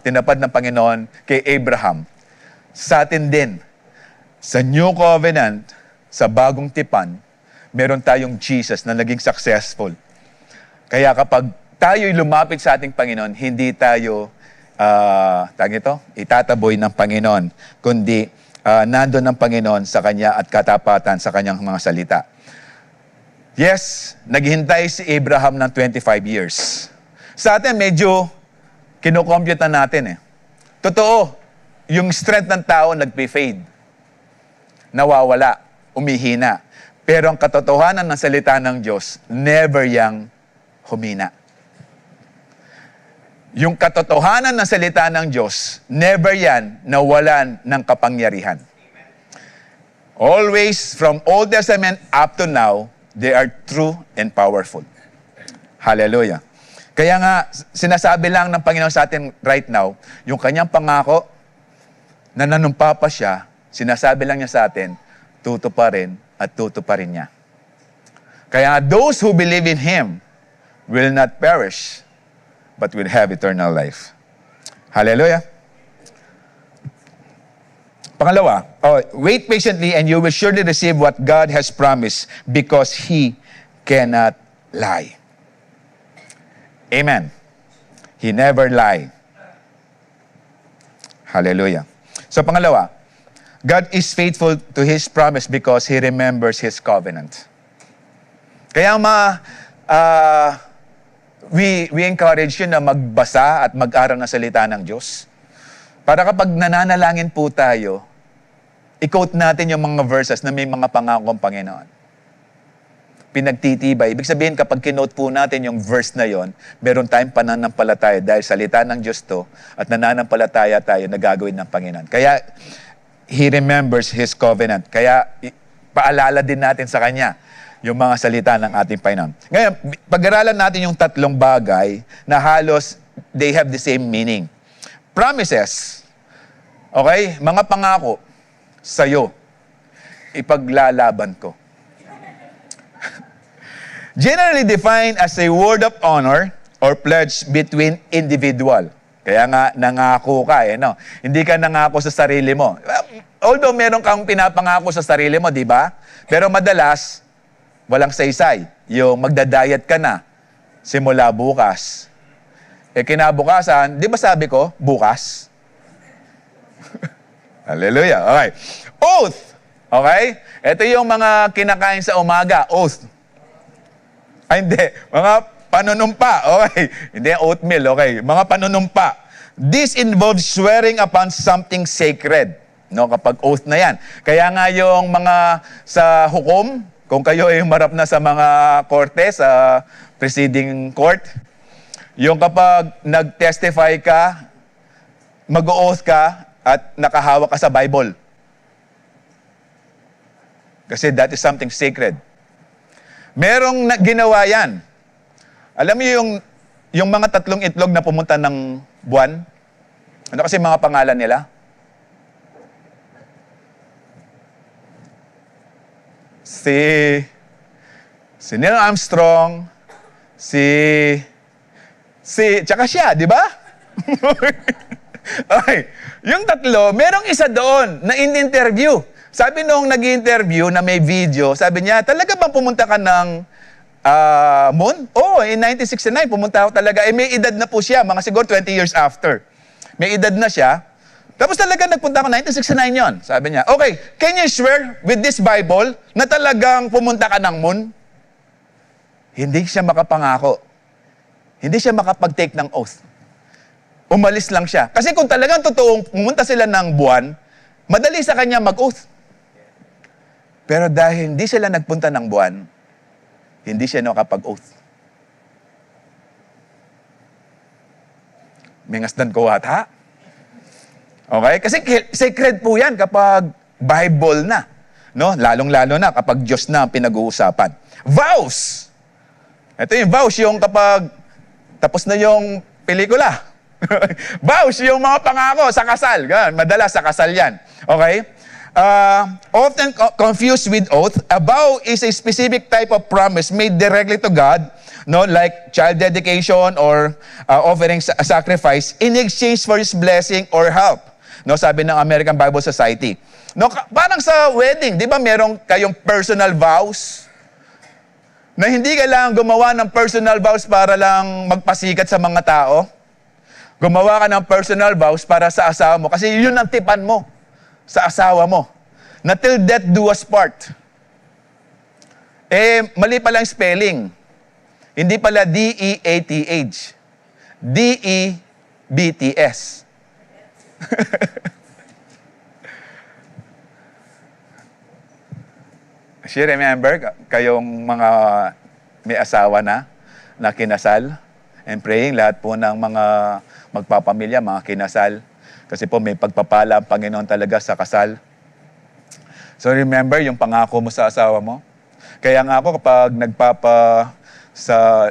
S1: tinupad ng Panginoon kay Abraham, sa atin din, sa New Covenant, sa bagong tipan, meron tayong Jesus na naging successful. Kaya kapag tayo'y lumapit sa ating Panginoon, hindi tayo, itataboy ng Panginoon, kundi nandun ang Panginoon sa Kanya at katapatan sa Kanyang mga salita. Yes, naghintay si Abraham ng 25 years. Sa atin, medyo kinukompute natin Totoo, yung strength ng tao nagpe-fade. Nawawala, umihina. Pero ang katotohanan ng salita ng Diyos, never yang humina. Yung katotohanan ng salita ng Diyos, never yan nawalan ng kapangyarihan. Always, from Old Testament up to now, they are true and powerful. Hallelujah. Kaya nga, sinasabi lang ng Panginoon sa atin right now, yung kanyang pangako, na nanumpa pa siya, sinasabi lang niya sa atin, tutuparin at tutuparin niya. Kaya those who believe in Him will not perish, but will have eternal life. Hallelujah. Pangalawa, wait patiently and you will surely receive what God has promised because He cannot lie. Amen. He never lie. Hallelujah. So pangalawa, God is faithful to His promise because He remembers His covenant. Kaya we encourage you na magbasa at mag-aral ng salita ng Diyos. Para kapag nananalangin po tayo, i-quote natin yung mga verses na may mga pangako ng Panginoon. Pinagtitibay. Ibig sabihin, kapag kinote po natin yung verse na yon, meron tayong pananampalataya dahil salita ng Diyos to at nananampalataya tayo na gagawin ng Panginoon. Kaya, He remembers His covenant. Kaya, paalala din natin sa Kanya yung mga salita ng ating Panginoon. Ngayon, pag-aralan natin yung tatlong bagay na halos they have the same meaning. Promises. Okay? Mga pangako sa'yo. Ipaglalaban ko. Generally defined as a word of honor or pledge between individual. Kaya nga, nangako ka eh, no? Hindi ka nangako sa sarili mo. Although meron kang pinapangako sa sarili mo, di ba? Pero madalas, walang saysay. Yung magda-diet ka na, simula bukas. Eh kinabukasan, di ba sabi ko, bukas? Hallelujah. Okay. Oath. Okay? Ito yung mga kinakain sa umaga. Oath. Ay, hindi. Mga panunumpa. Okay. Hindi oatmeal. Okay. Mga panunumpa. This involves swearing upon something sacred. No, kapag oath na yan. Kaya nga yung mga sa hukom, kung kayo ay marap na sa mga korte, sa preceding court, yung kapag nag-testify ka, mag-oath ka, at nakahawak ka sa Bible. Kasi that is something sacred. Merong ginawa yan. Alam niyo yung mga tatlong itlog na pumunta ng buwan? Ano kasi mga pangalan nila? Si Neil Armstrong, tsaka siya, di ba? Okay. Yung tatlo, merong isa doon na in-interview. Sabi nung nag-interview na may video, sabi niya, talaga bang pumunta ka ng moon? Oo, in 1969, pumunta ako talaga. Eh, may edad na po siya, mga siguro 20 years after. May edad na siya. Tapos talaga nagpunta ako, 1969 yon. Sabi niya, okay, can you swear with this Bible na talagang pumunta ka ng moon? Hindi siya makapangako. Hindi siya makapag-take ng oath. Umalis lang siya. Kasi kung talagang totoong pumunta sila ng buwan, madali sa kanya mag-oath. Pero dahil hindi sila nagpunta ng buwan, hindi siya nakapag-oath. Mingasdan ko ata. Okay? Kasi sacred po yan kapag Bible na. No? Lalong-lalo na kapag Diyos na ang pinag-uusapan. Vows! Ito yung vows, yung kapag tapos na yung pelikula. Vows, yung mga pangako sa kasal. Madalas sa kasal yan. Okay? Often confused with oath, a vow is a specific type of promise made directly to God, no, like child dedication or offering a sacrifice in exchange for His blessing or help. No, sabi ng American Bible Society. No, parang sa wedding, di ba merong kayong personal vows? Na hindi kailangan gumawa ng personal vows para lang magpasikat sa mga tao. Gumawa ka ng personal vows para sa asawa mo. Kasi yun ang tipan mo sa asawa mo. Na till death do us part. Eh, mali pala ang spelling. Hindi pala D-E-A-T-H. D-E-B-T-S. She remember, kayong mga may asawa na kinasal, and praying lahat po ng mga magpapamilya, mga kinasal. Kasi po may pagpapala ang Panginoon talaga sa kasal. So remember yung pangako mo sa asawa mo? Kaya nga ako kapag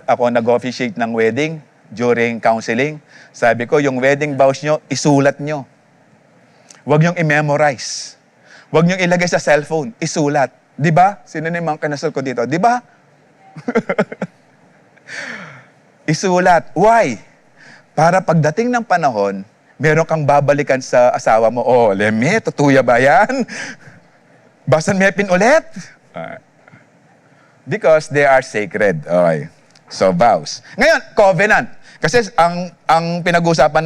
S1: ako nag-officiate ng wedding during counseling, sabi ko yung wedding vows nyo, isulat nyo. Huwag nyong i-memorize. Huwag nyong ilagay sa cellphone, isulat. Di ba? Sino na yung mga kinasal ko dito? Di ba? Isulat. Why? Para pagdating ng panahon, meron kang babalikan sa asawa mo, oh, Leme, tutuya ba yan? Basan mepin ulit? Because they are sacred. Okay. So, vows. Ngayon, covenant. Kasi ang pinag-uusapan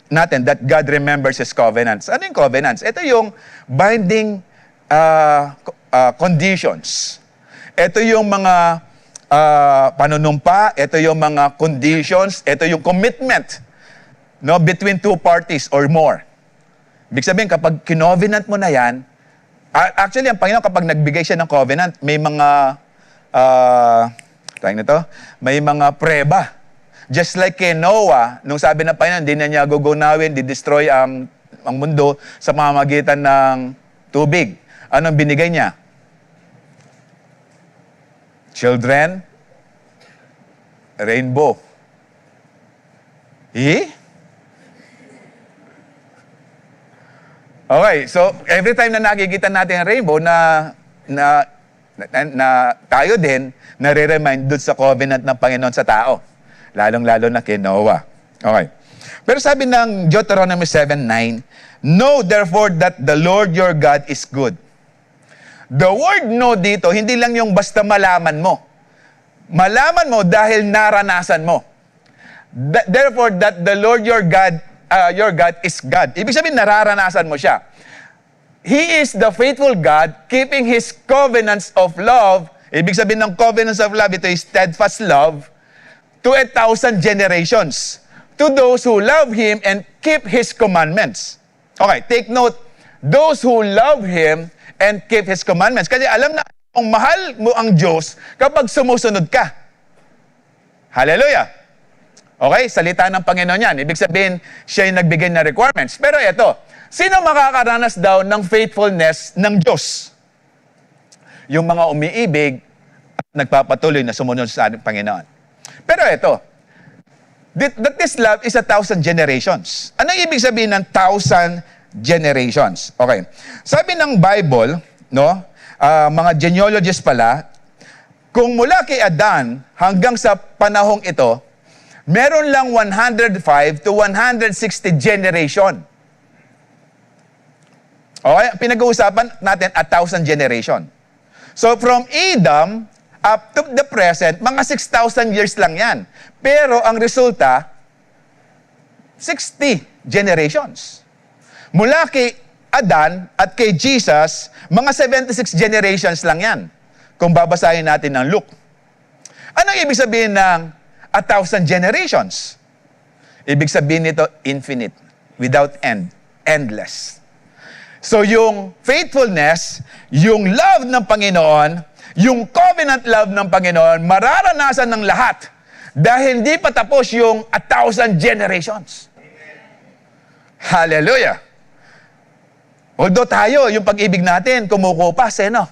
S1: natin that God remembers His covenants. Ano yung covenants? Ito yung binding conditions. Ito yung mga panunumpa, ito yung mga conditions, ito yung commitment, no, between two parties or more. Ibig sabihin, kapag kinovenant mo na yan, actually, ang Panginoon kapag nagbigay siya ng covenant, may mga, may mga preba. Just like kay Noah, nung sabi ng Panginoon, hindi na niya gugunawin, di-destroy ang mundo sa pamamagitan ng tubig. Anong binigay niya? Children, rainbow. Okay, so every time na nakikita natin ang rainbow na tayo din nare-remind doon sa covenant ng Panginoon sa tao. Lalong-lalo na kay Noah. Okay. Pero sabi ng Deuteronomy 7:9, "Know therefore that the Lord your God is good." The word know dito, hindi lang yung basta malaman mo. Malaman mo dahil naranasan mo. Therefore, that the Lord your God is God. Ibig sabihin, nararanasan mo siya. He is the faithful God, keeping His covenants of love. Ibig sabihin ng covenants of love, ito is steadfast love, to 1,000 generations. To those who love Him and keep His commandments. Okay, take note, those who love Him and keep His commandments. Kasi alam na, kung mahal mo ang Diyos kapag sumusunod ka. Hallelujah! Okay, salita ng Panginoon yan. Ibig sabihin, siya yung nagbigay ng requirements. Pero ito, sino makakaranas daw ng faithfulness ng Diyos? Yung mga umiibig at nagpapatuloy na sumunod sa ating Panginoon. Pero ito, that this love is 1,000 generations. Anong ibig sabihin ng 1,000 generations? Okay. Sabi ng Bible, no, mga genealogists pala, kung mula kay Adan hanggang sa panahong ito, meron lang 105 to 160 generation. Okay? Pinag-uusapan natin 1,000 generation. So from Adam up to the present, mga 6,000 years lang yan. Pero ang resulta, 60 generations. Mula kay Adan at kay Jesus, mga 76 generations lang yan. Kung babasahin natin ng Luke. Anong ibig sabihin ng 1,000 generations? Ibig sabihin nito, infinite, without end, endless. So yung faithfulness, yung love ng Panginoon, yung covenant love ng Panginoon, mararanasan ng lahat dahil hindi pa tapos yung 1,000 generations. Hallelujah! Although tayo, yung pag-ibig natin, kumukupas, no?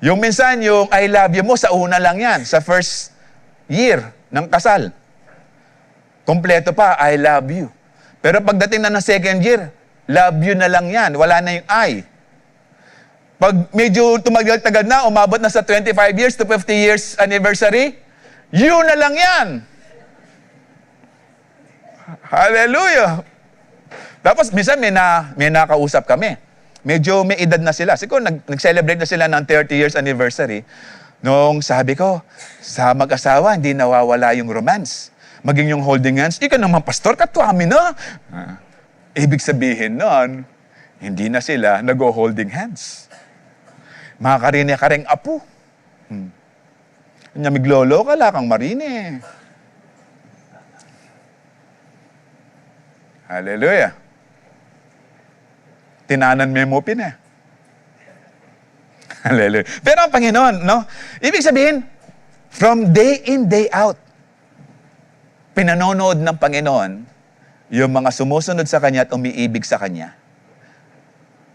S1: Yung minsan, yung I love you mo, sa una lang yan, sa first year ng kasal. Kompleto pa, I love you. Pero pagdating na ng second year, love you na lang yan, wala na yung I. Pag medyo tumagal-tagal na, umabot na sa 25 years to 50 years anniversary, you na lang yan. Hallelujah! Tapos, minsan may nakausap kami. Medyo may edad na sila. Siguro, nag-celebrate na sila ng 30 years anniversary. Nung sabi ko, sa mag-asawa, hindi nawawala yung romance. Maging yung holding hands, ika naman, pastor, katuami na. Ibig sabihin nun, hindi na sila nag-holding hands. Makakarinig ka rin apo. Nyamiglolo ka lang kang marine. Hallelujah. Tinanan mo Hallelujah. Pero ang Panginoon, no? Ibig sabihin, from day in, day out, pinanonood ng Panginoon yung mga sumusunod sa Kanya at umiibig sa Kanya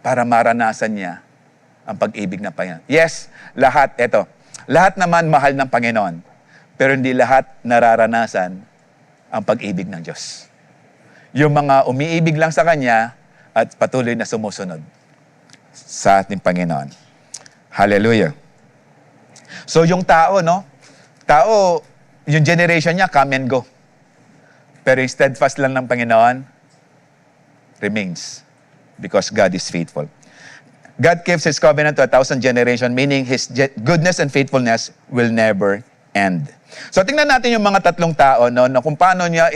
S1: para maranasan niya ang pag-ibig ng Panginoon. Yes, lahat naman mahal ng Panginoon, pero hindi lahat nararanasan ang pag-ibig ng Diyos. Yung mga umiibig lang sa Kanya at patuloy na sumusunod sa ating Panginoon. Hallelujah. So yung tao, no? Tao, yung generation niya, come and go. Pero yung steadfast lang ng Panginoon, remains. Because God is faithful. God keeps His covenant to 1,000 generation, meaning His goodness and faithfulness will never end. So tingnan natin yung mga tatlong tao, no, na kung paano niya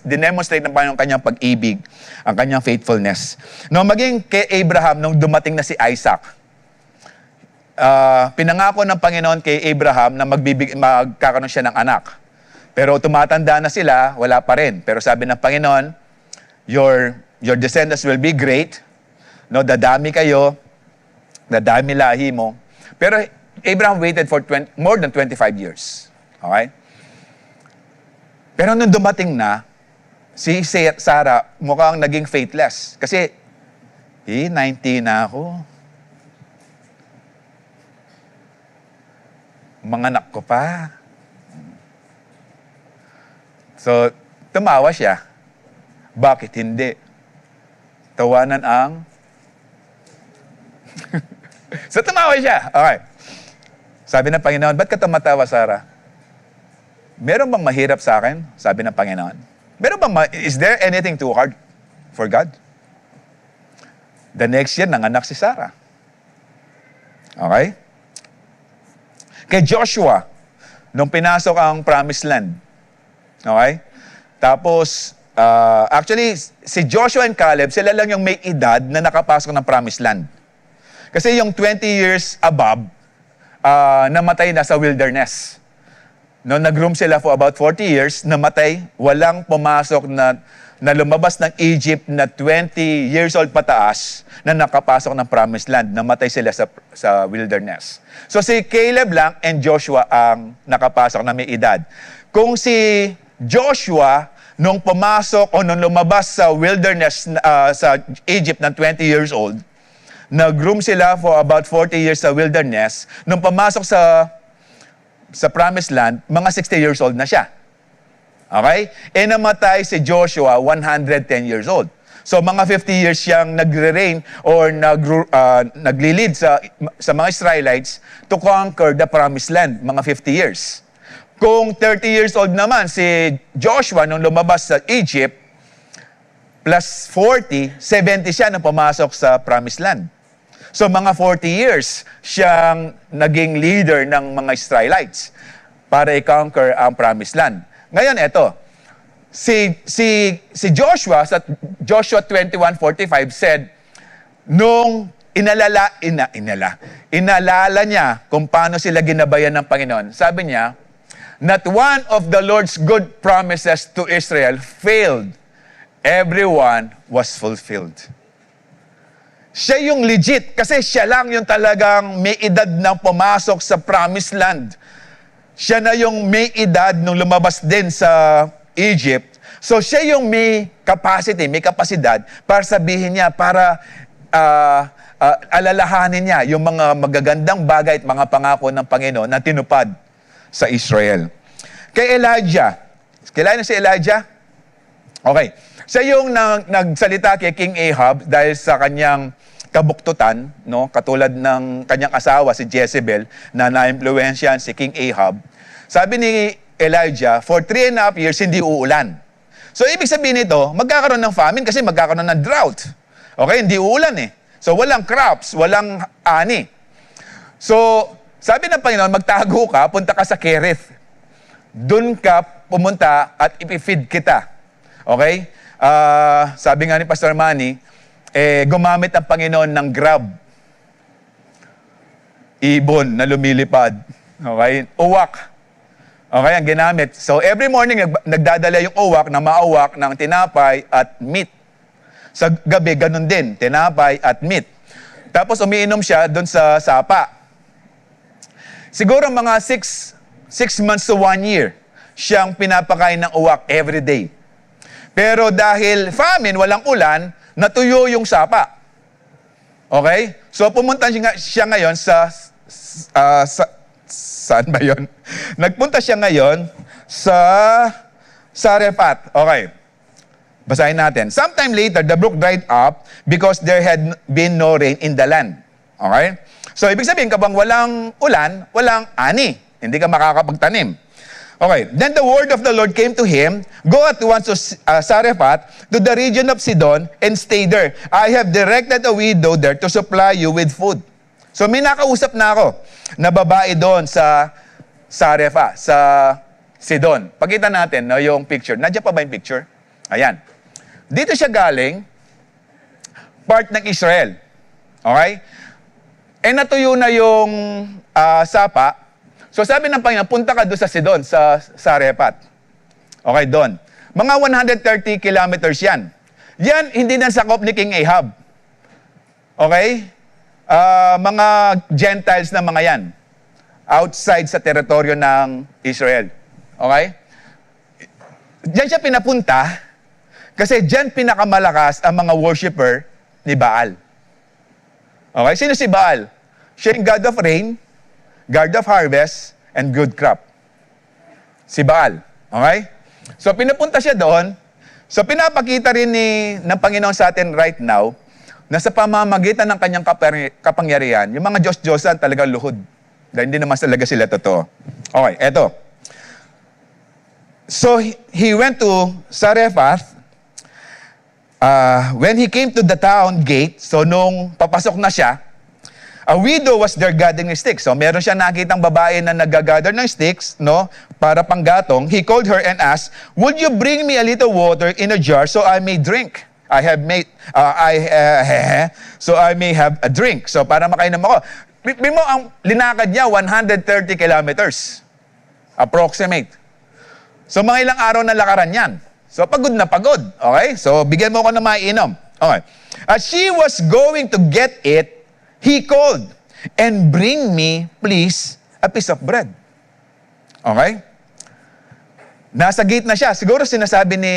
S1: dinemonstrate ng Panginoon kanyang pag-ibig, ang kanyang faithfulness. No, maging kay Abraham nung dumating na si Isaac. Pinangako ng Panginoon kay Abraham na magkakaroon siya ng anak. Pero tumatanda na sila, wala pa rin. Pero sabi ng Panginoon, your descendants will be great. No, dadami kayo, dadami lahi mo. Pero Abraham waited for more than 25 years. Okay? Pero nung dumating na, si Sarah mukhang naging faithless. Kasi, 90 na ako. Mga anak ko pa. So, tumawa siya. Bakit hindi? Tawanan ang... So, tumawa siya. Okay. Sabi ng Panginoon, ba't ka tumatawa, Sarah? Meron bang mahirap sa akin? Sabi ng Panginoon. Is there anything too hard for God? The next year, nanganak si Sarah. Okay? Kay Joshua, nung pinasok ang Promised Land. Okay? Tapos, actually, si Joshua and Caleb, sila lang yung may edad na nakapasok ng Promised Land. Kasi yung 20 years above, namatay na sa wilderness. No, nag-roam sila for about 40 years, namatay, walang pumasok na lumabas ng Egypt na 20 years old pataas na nakapasok ng Promised Land. Namatay sila sa wilderness. So si Caleb lang and Joshua ang nakapasok na may edad. Kung si Joshua, nung pumasok o nung lumabas sa wilderness sa Egypt ng 20 years old, nag-roam sila for about 40 years sa wilderness, nung pumasok sa Promised Land, mga 60 years old na siya. Okay? E namatay si Joshua, 110 years old. So mga 50 years siyang nagre-reign or nagli-lead sa mga Israelites to conquer the Promised Land, mga 50 years. Kung 30 years old naman si Joshua nung lumabas sa Egypt, plus 40, 70 siya nung pumasok sa Promised Land. So mga 40 years siyang naging leader ng mga Israelites para i-conquer ang Promised Land. Ngayon, eto, si Joshua, sa Joshua 21:45 said, nung inalala niya kung paano sila ginabayan ng Panginoon, sabi niya, not one of the Lord's good promises to Israel failed. Everyone was fulfilled. Siya yung legit, kasi siya lang yung talagang may edad na pumasok sa Promised Land. Siya na yung may edad nung lumabas din sa Egypt. So siya yung may capacity, may kapasidad para sabihin niya, para alalahanin niya yung mga magagandang bagay at mga pangako ng Panginoon na tinupad sa Israel. Kay Elijah, kilala niyo si Elijah? Okay. Siya yung nagsalita kay King Ahab dahil sa kanyang kabuktutan, no? Katulad ng kanyang asawa, si Jezebel, na na-impluwensyahan si King Ahab. Sabi ni Elijah, for 3.5 years, hindi uulan. So, ibig sabihin nito, magkakaroon ng famine kasi magkakaroon ng drought. Okay, hindi uulan eh. So, walang crops, walang ani. So, sabi ng Panginoon, magtago ka, punta ka sa Kerith. Doon ka pumunta at ipifeed kita. Okay? Sabi nga ni Pastor Manny, gumamit ang Panginoon ng grab. Ibon na lumilipad. Okay? Uwak. Okay, ang ginamit. So, every morning, nagdadala yung uwak na maawak ng tinapay at meat. Sa gabi, ganun din. Tinapay at meat. Tapos, umiinom siya doon sa sapa. Siguro mga 6 months to 1 year, siyang pinapakain ng uwak every day. Pero dahil famine, walang ulan, natuyo yung sapa. Okay? So, pumunta siya ngayon saan ba yun? Nagpunta siya ngayon sa Sarephat. Okay. Basahin natin. Sometime later, the brook dried up because there had been no rain in the land. Okay? So, ibig sabihin, kapag walang ulan, walang ani. Hindi ka makakapagtanim. Okay. Then the word of the Lord came to him, go at once to Sarephat, to the region of Sidon, and stay there. I have directed a widow there to supply you with food. So may nakausap na ako na babae doon sa Sarephat, sa Sidon. Pakita natin no, yung picture. Nandiyan pa ba yung picture? Ayan. Dito siya galing, part ng Israel. Okay? Natuyo na yung sapa. So sabi ng Panginoon, punta ka doon sa Sidon, sa Sarephat. Okay, doon. Mga 130 kilometers yan. Yan, hindi na sakop ni King Ahab. Okay? Mga Gentiles na mga yan. Outside sa teritoryo ng Israel. Okay? Diyan siya pinapunta kasi diyan pinakamalakas ang mga worshiper ni Baal. Okay? Sino si Baal? Siya yung God of rain, God of harvest, and good crop. Si Baal. Okay? So, pinapunta siya doon. So, pinapakita rin ng Panginoon sa atin right now na sa pamamagitan ng kanyang kapangyarihan, yung mga Diyos-Diyosan talagang luhod. Dahil hindi naman talaga sila totoo. Okay, eto. So he went to Zarephath. When he came to the town gate, so nung papasok na siya, a widow was there gathering sticks. So meron siya nakitang babae na nag-gather ng sticks, no, para panggatong. He called her and asked, "Would you bring me a little water in a jar so I may drink? So I may have a drink." So para makainom ako. Bigyan mo ang linakad niya 130 kilometers. Approximate. So mga ilang araw na lakaran yan. So, pagod na pagod. Okay? So, bigyan mo ko na maiinom. Okay. As she was going to get it, he called, "And bring me, please, a piece of bread." Okay? Nasa gate na siya. Siguro sinasabi ni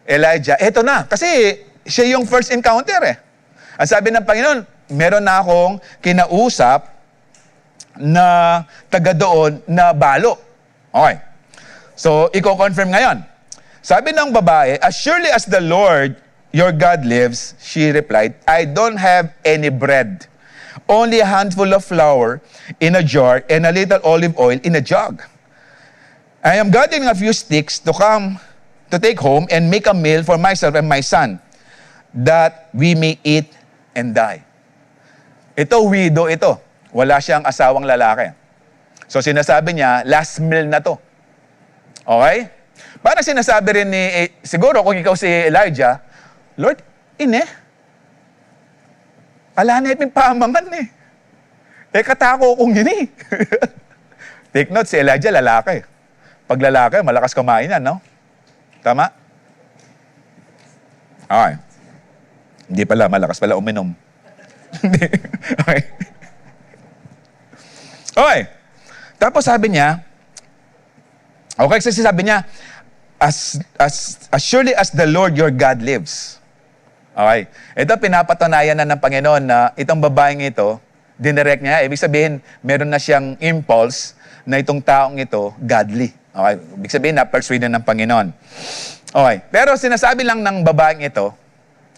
S1: Elijah, eto na. Kasi siya yung first encounter eh. Ang sabi ng Panginoon, meron na akong kinausap na taga doon na balo. Okay. So, i-confirm ngayon. Sabi ng babae, "As surely as the Lord, your God lives," she replied, "I don't have any bread. Only a handful of flour in a jar and a little olive oil in a jug. I am gathering a few sticks to take home and make a meal for myself and my son, that we may eat and die." Ito, widow ito. Wala siyang asawang lalaki. So sinasabi niya, last meal na to. Okay? Para sinasabi rin ni, siguro kung ikaw si Elijah, "Lord, ala na yung pamangan eh. Katako kong yun eh." Take note, si Elijah lalaki. Pag lalaki, malakas kumain yan, no? Tama? Okay. Hindi pala, malakas pala uminom. Okay. Okay. Tapos sabi niya, okay, kasi sabi niya, as surely as the Lord your God lives. Okay. Ito, pinapatunayan na ng Panginoon na itong babaeng ito, dinirect niya. Ibig sabihin, meron na siyang impulse na itong taong ito, godly. Okay. Ibig sabihin, na-persuade na ng Panginoon. Okay. Pero sinasabi lang ng babaeng ito,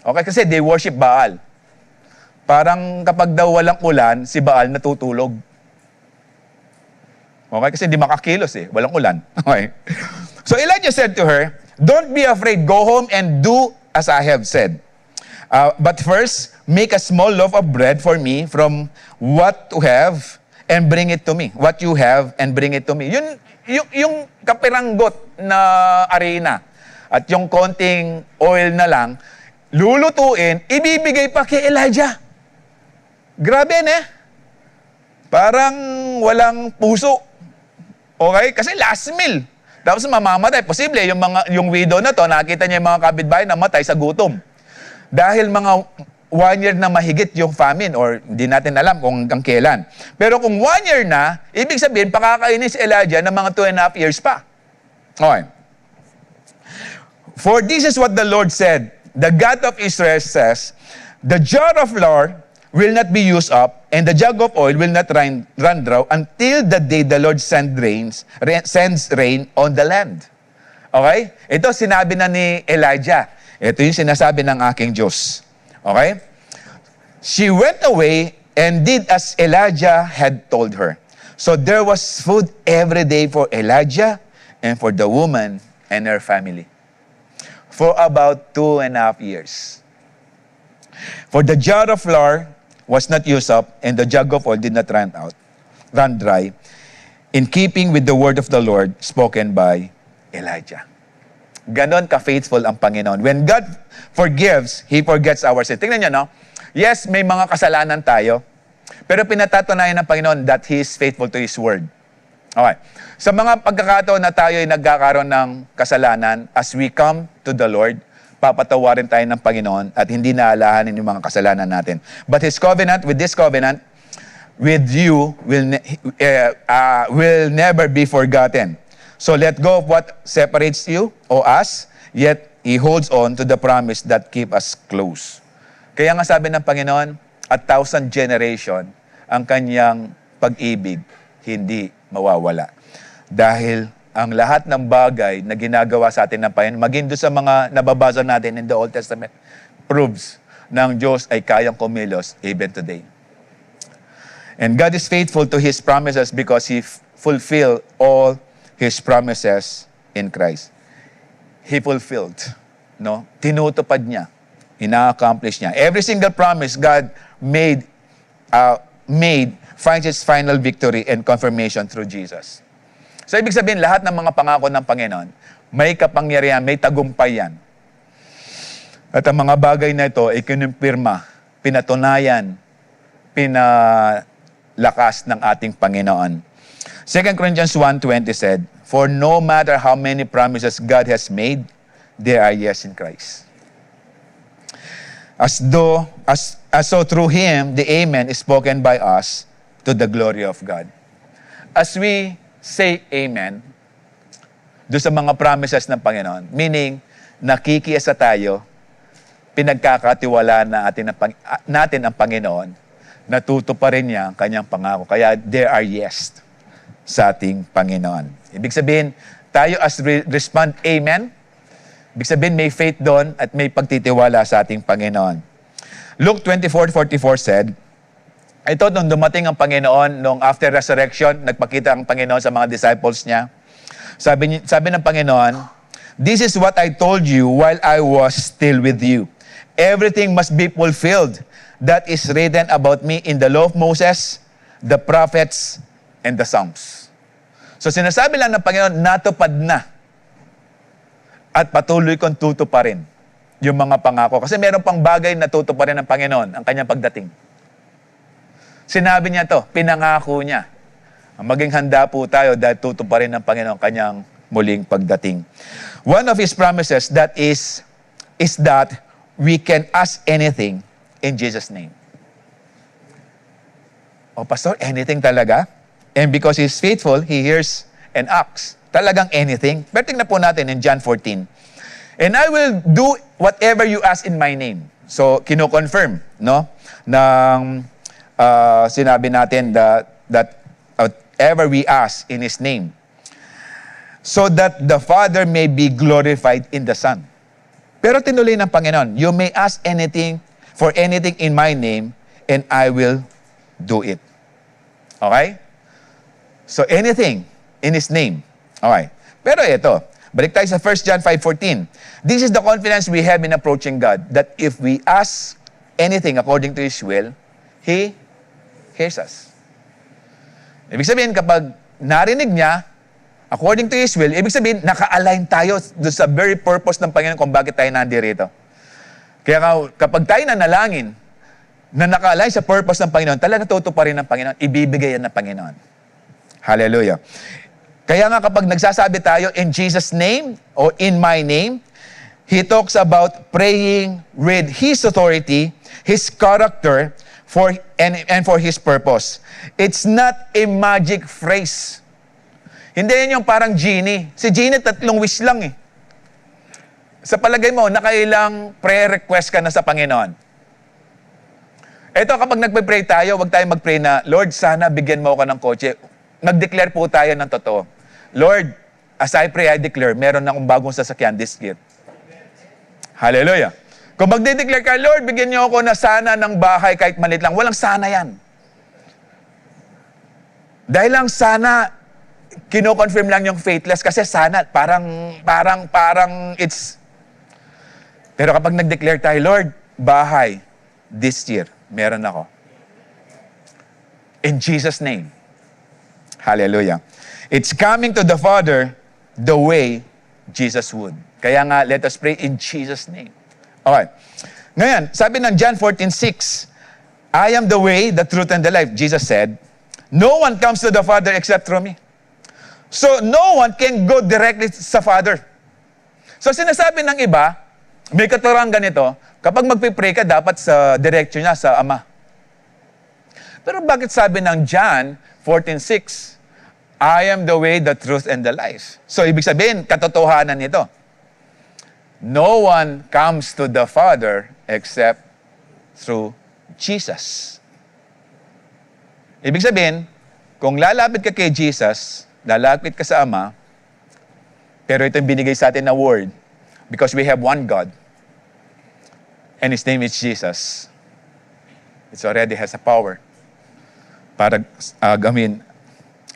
S1: okay, kasi they worship Baal. Parang kapag daw walang ulan, si Baal natutulog. Okay, kasi hindi makakilos eh. Walang ulan. Okay. So Elijah said to her, "Don't be afraid. Go home and do as I have said. But first, make a small loaf of bread for me from what you have and bring it to me. What you have and bring it to me." Yung kapiranggot na arena at yung konting oil na lang, lulutuin, ibibigay pa kay Elijah. Grabe eh. Parang walang puso. Okay? Kasi last meal. Tapos mamamatay. Posible, yung widow na to, nakita niya yung mga kapitbahay na matay sa gutom. Dahil mga 1 year na mahigit yung famine, or hindi natin alam kung hanggang kailan. Pero kung 1 year na, ibig sabihin, pakakainin si Elijah ng mga 2.5 years pa. Okay. "For this is what the Lord said, the God of Israel says, the jar of flour will not be used up, and the jug of oil will not run dry until the day the Lord sends rain on the land." Okay? Ito sinabi na ni Elijah. Ito yung sinasabi ng aking Diyos. Okay? She went away and did as Elijah had told her. So there was food every day for Elijah and for the woman and her family for about 2.5 years. For the jar of flour was not used up, and the jug of oil did not run dry, in keeping with the word of the Lord spoken by Elijah. Ganon ka-faithful ang Panginoon. When God forgives, He forgets our sin. Tingnan niyo, no? Yes, may mga kasalanan tayo, pero pinatatunayan ng Panginoon that He is faithful to His word. Okay. Sa mga pagkakataon na tayo ay nagkakaroon ng kasalanan, as we come to the Lord, papatawarin tayo ng Panginoon at hindi naalahanin yung mga kasalanan natin. But His covenant, with this covenant, with you will never be forgotten. So let go of what separates you or us, yet He holds on to the promise that keep us close. Kaya nga sabi ng Panginoon, 1,000 generation ang kanyang pag-ibig hindi mawawala. Dahil ang lahat ng bagay na ginagawa sa atin ng Panginoon, maging doon sa mga nababasa natin in the Old Testament, proves na ang Diyos ay kayang kumilos even today. And God is faithful to His promises because He fulfilled all His promises in Christ. He fulfilled. No? Tinutupad niya. Ina-accomplish niya. Every single promise God made finds its final victory and confirmation through Jesus. So, ibig sabihin, lahat ng mga pangako ng Panginoon, may kapangyarihan, may tagumpay yan. At ang mga bagay na ito ay kinumpirma, pinatunayan, pinalakas ng ating Panginoon. 2 Corinthians 1:20 said, "For no matter how many promises God has made, they are yes in Christ." So through Him, the Amen is spoken by us to the glory of God. As we say Amen, doon sa mga promises ng Panginoon, meaning, nakikiasa tayo, pinagkakatiwala natin ang Panginoon, natutuparin niya ang kanyang pangako. Kaya there are yes sa ating Panginoon. Ibig sabihin, tayo as respond Amen, ibig sabihin may faith doon at may pagtitiwala sa ating Panginoon. Luke 24:44 said, ito nung dumating ang Panginoon, nung after resurrection, nagpakita ang Panginoon sa mga disciples niya. Sabi ng Panginoon, "This is what I told you while I was still with you. Everything must be fulfilled that is written about me in the law of Moses, the prophets, and the Psalms." So sinasabi lang ng Panginoon, natupad na. At patuloy kong tutuparin yung mga pangako. Kasi meron pang bagay na tutuparin ng Panginoon, ang kanyang pagdating. Sinabi niya to, pinangako niya. Maging handa po tayo dahil tutuparin ng Panginoon kanyang muling pagdating. One of His promises that is that we can ask anything in Jesus' name. O Pastor, anything talaga? And because He's faithful, He hears and acts. Talagang anything. Pero tingnan po natin in John 14. "And I will do whatever you ask in my name." So, kino-confirm, no? Sinabi natin that whatever we ask in His name, so that the Father may be glorified in the Son. Pero tinuloy ng Panginoon, "You may ask anything for anything in my name, and I will do it." Okay? So, anything in His name. Okay. Pero ito, balik tayo sa 1 John 5:14. "This is the confidence we have in approaching God, that if we ask anything according to His will, He hears us." Ibig sabihin, kapag narinig niya, according to His will, ibig sabihin, naka-align tayo sa very purpose ng Panginoon kung bakit tayo nandirito. Kaya kapag tayo nanalangin, na naka-align sa purpose ng Panginoon, talaga tutuparin ng Panginoon, ibibigay yan ng Panginoon. Hallelujah. Kaya nga kapag nagsasabi tayo in Jesus' name or in my name, He talks about praying with His authority, His character, and for His purpose. It's not a magic phrase. Hindi yan yung parang genie. Si genie, 3 wish lang eh. Sa palagay mo, nakailang prayer request ka na sa Panginoon. Ito, kapag nagpe-pray tayo, huwag tayo mag-pray na, "Lord, sana bigyan mo ako ng kotse." Nag-declare po tayo ng totoo. "Lord, as I pray, I declare, meron akong bagong sasakyan this year." Hallelujah. Kung magde-declare ka, "Lord, bigyan niyo ako na sana ng bahay kahit maliit lang." Walang sana yan. Dahil lang sana, kino-confirm lang yung faithless kasi sana, parang it's... Pero kapag nag-declare tayo, "Lord, bahay this year, meron ako." In Jesus' name. Hallelujah. It's coming to the Father the way Jesus would. Kaya nga, let us pray in Jesus' name. Okay. Ngayon, sabi ng John 14:6, "I am the way, the truth, and the life." Jesus said, "No one comes to the Father except through me." So, no one can go directly sa Father. So, sinasabi ng iba, may katuruan ganito, kapag magpipray ka, dapat sa direction niya, sa Ama. Pero bakit sabi ng John 14:6, "I am the way, the truth, and the life"? So, ibig sabihin, katotohanan nito. No one comes to the Father except through Jesus. Ibig sabihin, kung lalapit ka kay Jesus, lalapit ka sa Ama, pero ito yung binigay sa atin na word, because we have one God, and His name is Jesus. It already has a power para gawin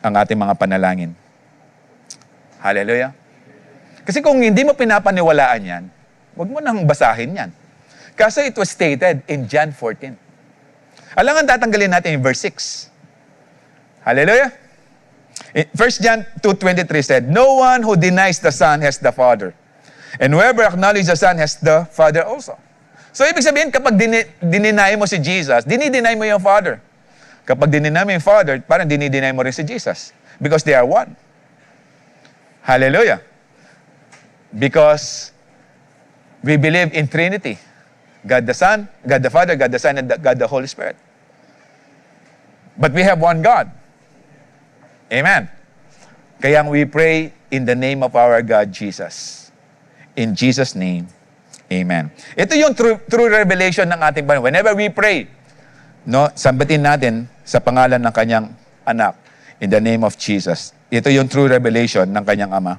S1: ang ating mga panalangin. Hallelujah. Kasi kung hindi mo pinapaniwalaan yan, huwag mo nang basahin yan. Kasi it was stated in John 14. Alangan tatanggalin natin yung verse 6. Hallelujah. 1 John 2:23 said, "No one who denies the Son has the Father. And whoever acknowledges the Son has the Father also." So ibig sabihin, kapag dininay mo si Jesus, dinideny mo yung Father. Kapag dininay mo yung Father, parang dinideny mo rin si Jesus. Because they are one. Hallelujah. Because we believe in Trinity. God the Son, God the Father, God the Son, and God the Holy Spirit. But we have one God. Amen. Kaya we pray in the name of our God, Jesus. In Jesus' name, amen. Ito yung true revelation ng ating Panginoon. Whenever we pray, no, sambatin natin sa pangalan ng kanyang anak, in the name of Jesus. Ito yung true revelation ng kanyang Ama.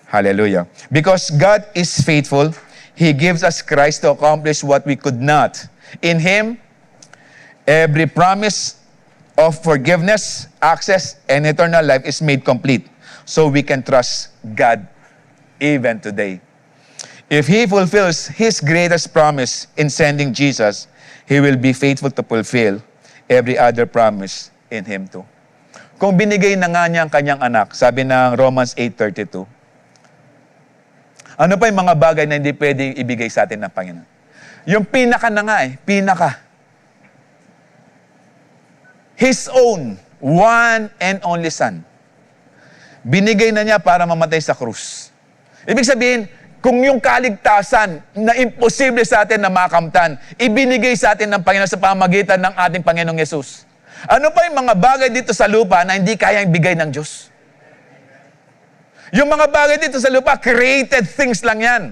S1: Hallelujah. Because God is faithful, He gives us Christ to accomplish what we could not. In Him, every promise of forgiveness, access, and eternal life is made complete. So we can trust God even today. If He fulfills His greatest promise in sending Jesus, He will be faithful to fulfill every other promise in Him too. Kung binigay na nga niya ang kanyang anak, sabi ng Romans 8:32, ano pa yung mga bagay na hindi pwedeng ibigay sa atin ng Panginoon? Yung pinaka na nga pinaka. His own, one and only Son. Binigay na niya para mamatay sa krus. Ibig sabihin, kung yung kaligtasan na imposible sa atin na makamtan, ibinigay sa atin ng Panginoon sa pamagitan ng ating Panginoong Yesus. Ano pa yung mga bagay dito sa lupa na hindi kayang bigay ng Diyos? Yung mga bagay dito sa lupa, created things lang yan.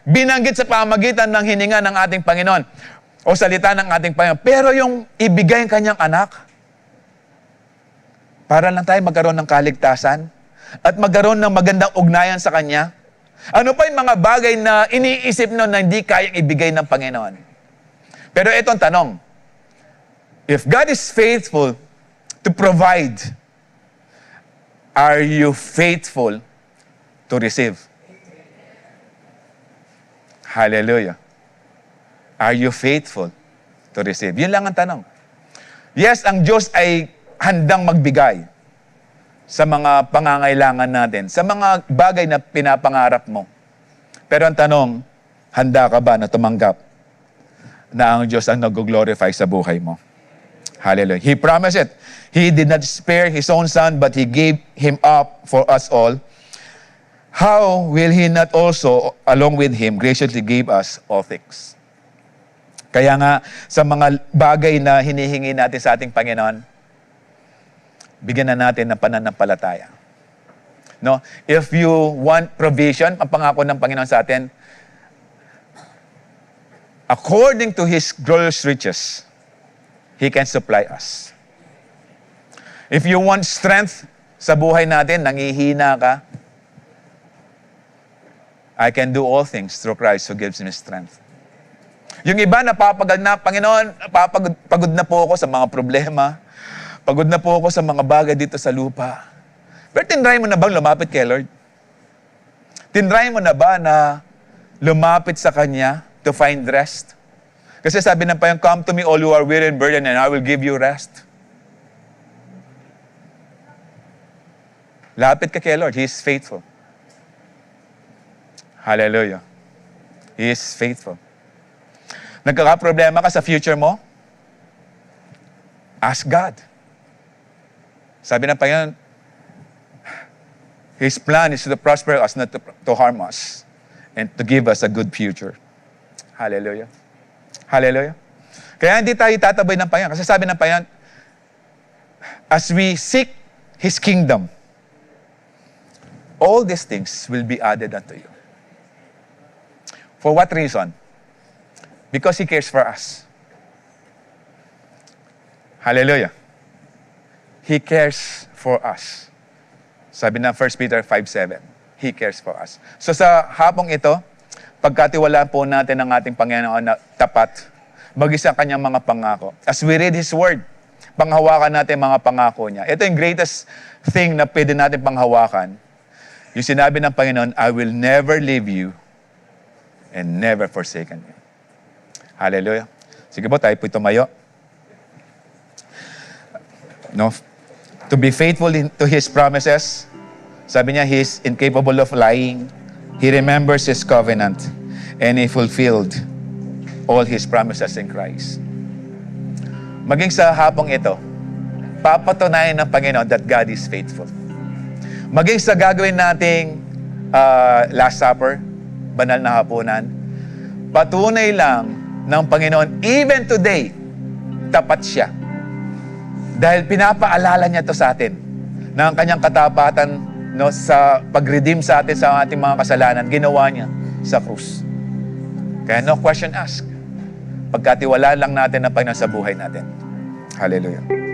S1: Binanggit sa pamagitan ng hininga ng ating Panginoon o salita ng ating Panginoon. Pero yung ibigay ang kanyang anak, para lang tayo magkaroon ng kaligtasan at magkaroon ng magandang ugnayan sa Kanya. Ano pa yung mga bagay na iniisip nyo na hindi kayang ibigay ng Panginoon? Pero itong tanong, if God is faithful to provide, are you faithful to receive? Hallelujah. Are you faithful to receive? Yun lang ang tanong. Yes, ang Diyos ay handang magbigay sa mga pangangailangan natin, sa mga bagay na pinapangarap mo. Pero ang tanong, handa ka ba na tumanggap na ang Diyos ang nag-glorify sa buhay mo? Hallelujah. He promised it. He did not spare His own Son, but He gave Him up for us all. How will He not also, along with Him, graciously give us all things? Kaya nga, sa mga bagay na hinihingi natin sa ating Panginoon, bigyan na natin ng pananampalataya. No? If you want provision, ang pangako ng Panginoon sa atin, according to His glorious riches, He can supply us. If you want strength sa buhay natin, nangihina ka, I can do all things through Christ who gives me strength. Yung iba napapagod na, Panginoon, pagod na po ako sa mga problema. Pagod na po ako sa mga bagay dito sa lupa. Pero tinry mo na bang lumapit kay Lord? Tinry mo na ba na lumapit sa Kanya to find rest? Kasi sabi ng Panginoon, come to me all who are weary and burdened and I will give you rest. Lapit ka kay Lord. He is faithful. Hallelujah. He is faithful. Nagkakaproblema ka sa future mo? Ask God. Sabi ng Panginoon, His plan is to prosper us, not to harm us, and to give us a good future. Hallelujah. Hallelujah. Kaya hindi tayo tatabay ng Panginoon. Kasi sabi ng Panginoon, as we seek His kingdom, all these things will be added unto you. For what reason? Because He cares for us. Hallelujah. He cares for us. Sabi ng 1 Peter 5:7, He cares for us. So sa hapong ito, pagkatiwalaan po natin ang ating Panginoon na tapat, maging sa Kanyang mga pangako. As we read His Word, panghawakan natin mga pangako niya. Ito yung greatest thing na pwede natin panghawakan. Yung sinabi ng Panginoon, I will never leave you and never forsaken you. Hallelujah. Sige po, tayo po tumayo. No? To be faithful to His promises, sabi niya, He is incapable of lying. He remembers His covenant and He fulfilled all His promises in Christ. Maging sa hapong ito, papatunayan ng Panginoon that God is faithful. Maging sa gagawin nating Last Supper, banal na hapunan, patunay lang ng Panginoon, even today, tapat siya. Dahil pinapaalala niya to sa atin na ang kanyang katapatan, no, sa pag-redeem sa atin sa ating mga kasalanan, ginawa niya sa krus. Kaya no question asked. Pagkatiwalaan lang natin ang Panginoon sa buhay natin. Hallelujah.